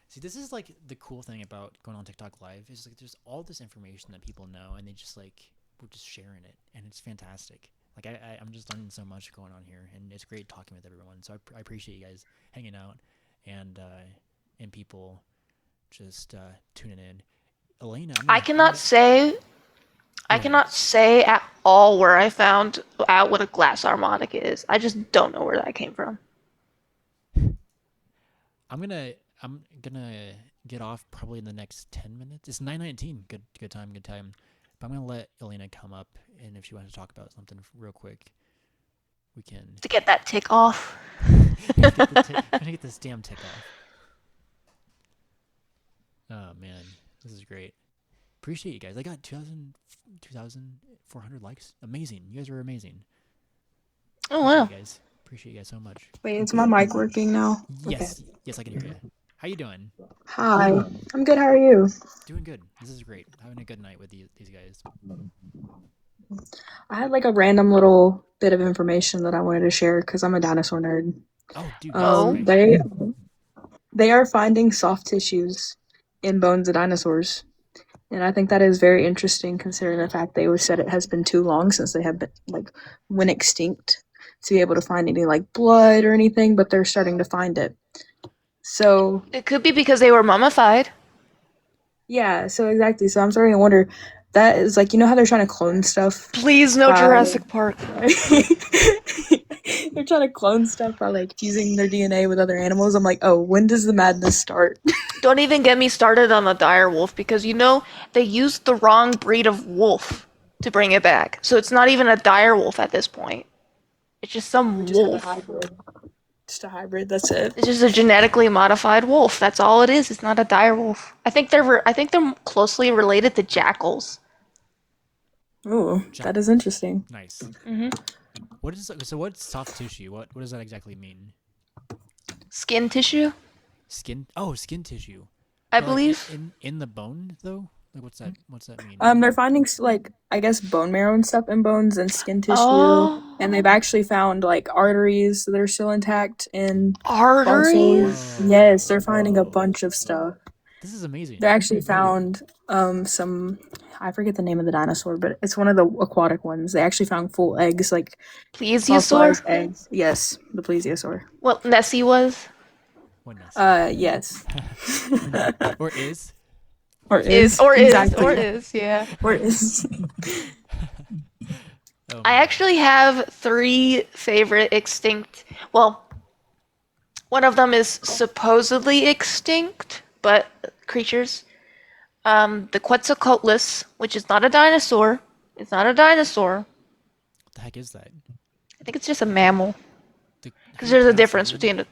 See, this is like the cool thing about going on TikTok Live is like there's all this information that people know, and they just like we're just sharing it, and it's fantastic. Like I'm just learning so much going on here, and it's great talking with everyone. So I appreciate you guys hanging out and people just tuning in. Elena, I cannot say at all where I found out what a glass harmonica is. I just don't know where that came from. I'm gonna get off probably in the next 10 minutes. It's 9:19. Good time. But I'm gonna let Elena come up, and if she wants to talk about something real quick, we can. To get that tick off. I'm gonna get this damn tick off. Oh man, this is great. Appreciate you guys. I got 2,400 likes. Amazing. You guys are amazing. Oh wow. Appreciate you guys. Appreciate you guys so much. Wait, is my mic working now? Yes, I can hear you. How you doing? Hi, I'm good. How are you? Doing good. This is great. Having a good night with these guys. I had like a random little bit of information that I wanted to share because I'm a dinosaur nerd. Oh, dude. Oh. that's great. They are finding soft tissues in bones of dinosaurs. And I think that is very interesting considering the fact they always said it has been too long since they have been went extinct to be able to find any blood or anything, but they're starting to find it. So It could be because they were mummified. yeah, so exactly. So I'm starting to wonder. That is how they're trying to clone stuff. Please, no Jurassic Park. They're trying to clone stuff by fusing their DNA with other animals. I'm like, oh, when does the madness start? Don't even get me started on the dire wolf because they used the wrong breed of wolf to bring it back. So it's not even a dire wolf at this point. It's just some wolf. Just a hybrid. That's it. It's just a genetically modified wolf. That's all it is. It's not a dire wolf. I think they're closely related to jackals. Ooh, that is interesting. Nice. Mm-hmm. What's soft tissue? What does that exactly mean? Skin tissue, Skin? Oh, skin tissue. I But, believe. in the bone though. What's that mean? They're finding I guess bone marrow and stuff in bones and skin tissue, Oh, and they've actually found arteries that are still intact and arteries. yes, they're finding a bunch of stuff. This is amazing. They actually found some, I forget the name of the dinosaur, but it's one of the aquatic ones. They actually found full eggs, Plesiosaur. fossilized eggs. Yes, the plesiosaur. What Nessie was. What else? Yes. Or is? Or is. Exactly. Or is, yeah. Or is. Oh, I actually have 3 favorite extinct. Well, one of them is supposedly extinct, but creatures. The Quetzalcoatlus, which is not a dinosaur. It's not a dinosaur. What the heck is that? I think it's just a mammal. How Because do you there's a pronounce difference that between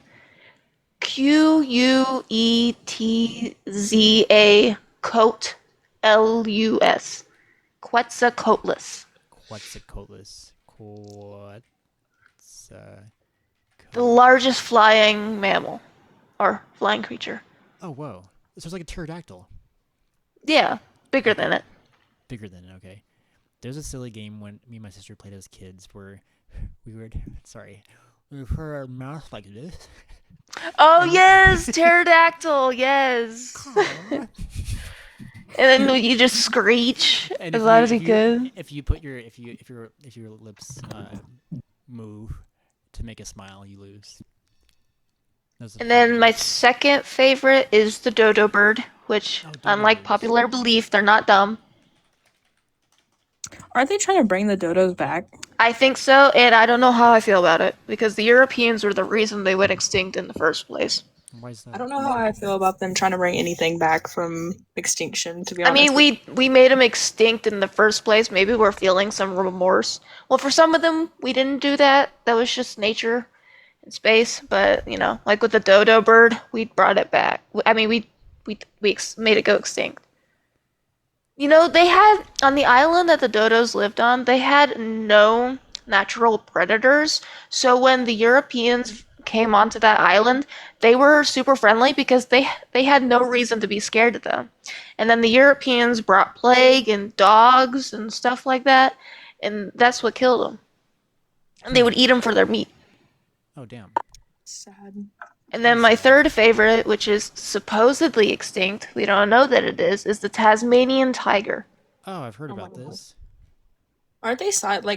Quetzza coat Lus. Quetzalcoatlus. Quetzalcoatlus. The largest flying mammal. Or flying creature. Oh, whoa. So it's like a pterodactyl. Yeah, bigger than it. Bigger than it, okay. There's a silly game when me and my sister played as kids where we would put our mouth like this. Oh yes, pterodactyl, yes. And then you just screech And as loud as you could. If your lips move to make a smile, you lose. And then my second favorite is the dodo bird, which, unlike popular belief, they're not dumb. Aren't they trying to bring the dodos back? I think so, and I don't know how I feel about it, because the Europeans were the reason they went extinct in the first place. Why is that? I don't know how I feel about them trying to bring anything back from extinction, to be honest. I mean, we made them extinct in the first place. Maybe we're feeling some remorse. Well, for some of them, we didn't do that. That was just nature and space. But, like with the dodo bird, we brought it back. I mean, we made it go extinct. They had, on the island that the dodos lived on, they had no natural predators. So when the Europeans came onto that island, they were super friendly because they had no reason to be scared of them. And then the Europeans brought plague and dogs and stuff like that, and that's what killed them. And they would eat them for their meat. Oh, damn. Sad. And then my third favorite, which is supposedly extinct, we don't know that it is the Tasmanian tiger. Oh, I've heard about this. Aren't they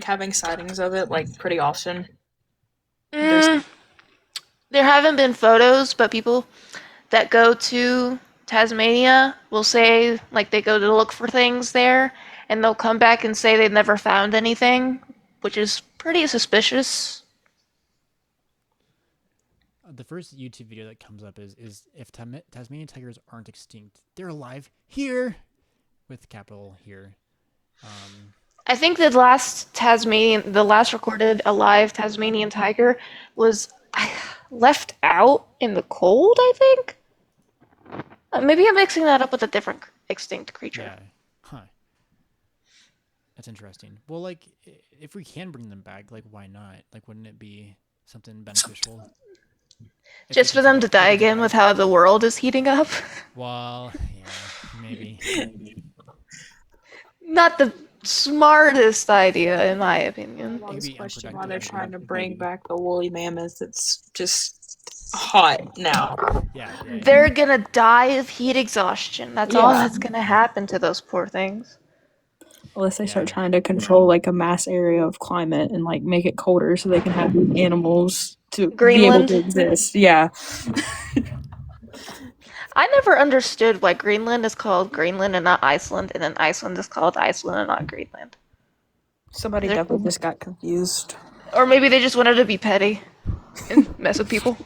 having sightings of it pretty often? There haven't been photos, but people that go to Tasmania will say they go to look for things there, and they'll come back and say they've never found anything, which is pretty suspicious. The first YouTube video that comes up is if Tasmanian tigers aren't extinct, they're alive here, with capital here. I think the last recorded alive Tasmanian tiger was left out in the cold, I think. Maybe I'm mixing that up with a different extinct creature. Yeah. Huh. That's interesting. Well, if we can bring them back, why not? Wouldn't it be something beneficial? Just for them to die again with how the world is heating up? Well, yeah, maybe. Not the smartest idea, in my opinion. I question why they're trying to bring back the woolly mammoths. It's just hot now. Yeah. They're gonna die of heat exhaustion. That's all Yeah. that's gonna happen to those poor things. Unless they start Yeah. trying to control like a mass area of climate and like make it colder so they can have these animals to be able to Greenland. exist. Yeah. I never understood why Greenland is called Greenland and not Iceland, and then Iceland is called Iceland and not Greenland. Somebody They're- definitely just got confused. Or maybe they just wanted to be petty and mess with people.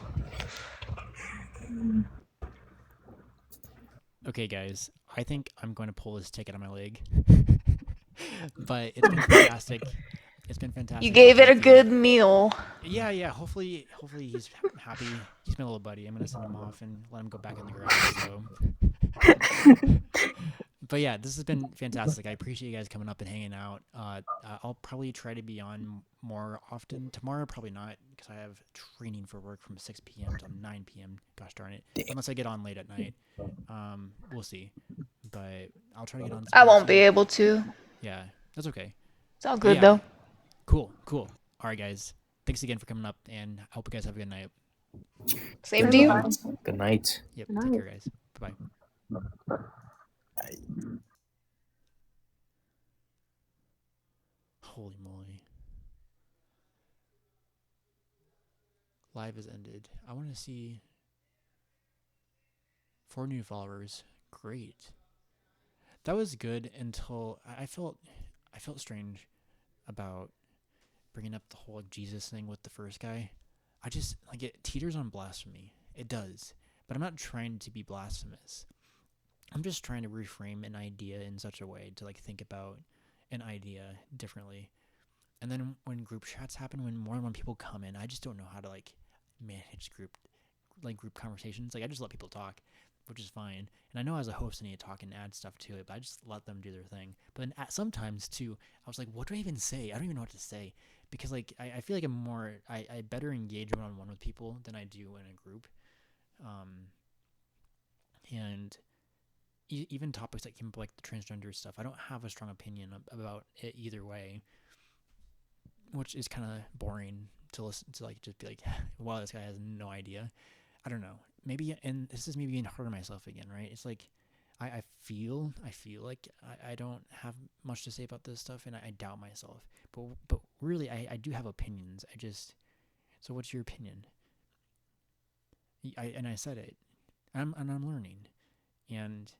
Okay, guys. I think I'm going to pull this ticket on my leg. But it's been fantastic. It's been fantastic. You gave it a talking with you. good meal. Yeah. Hopefully he's happy. He's my little buddy. I'm gonna send him off and let him go back in the garage. So. But yeah, this has been fantastic. I appreciate you guys coming up and hanging out. I'll probably try to be on more often. Tomorrow, probably not, because I have training for work from 6 p.m. till 9 p.m. Gosh darn it. Unless I get on late at night. We'll see. But I'll try to get on. I won't be able to. Yeah, that's okay. It's all good Yeah. though. Cool. All right, guys. Thanks again for coming up, and I hope you guys have a good night. Same to you. Good night. Yep. Take care, guys. Bye-bye. Holy moly. Live has ended. I want to see 4 new followers. Great. That was good until I felt strange about bringing up the whole Jesus thing with the first guy. I just like it teeters on blasphemy. It does. But I'm not trying to be blasphemous. I'm just trying to reframe an idea in such a way to like think about an idea differently. And then when group chats happen, when more than one people come in, I just don't know how to like manage group conversations. Like I just let people talk, which is fine. And I know as a host I need to talk and add stuff to it, but I just let them do their thing. But then sometimes too, I was like, what do I even say? I don't even know what to say. Because like I feel like I better engage one-on-one with people than I do in a group. And even topics that came up like the transgender stuff, I don't have a strong opinion about it either way, which is kind of boring to listen to, like just be like, wow, this guy has no idea. I don't know. Maybe, and this is me being hard on myself again, right? It's like I feel like I don't have much to say about this stuff, and I doubt myself. But really, I do have opinions. So what's your opinion? I said it, and I'm learning, and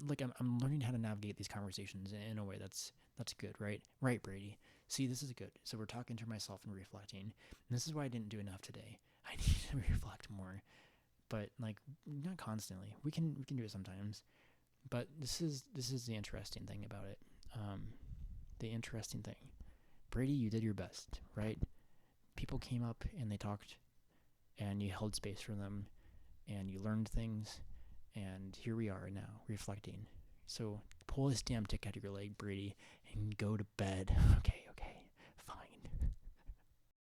like I'm learning how to navigate these conversations in a way that's good, right? Right, Brady. See, this is good. So we're talking to myself and reflecting. And this is why I didn't do enough today. I need to reflect more, but like not constantly. We can do it sometimes. But this is the interesting thing about it. The interesting thing, Brady, you did your best, right? People came up and they talked, and you held space for them, and you learned things, and here we are now reflecting. So pull this damn tick out of your leg, Brady, and go to bed. Okay.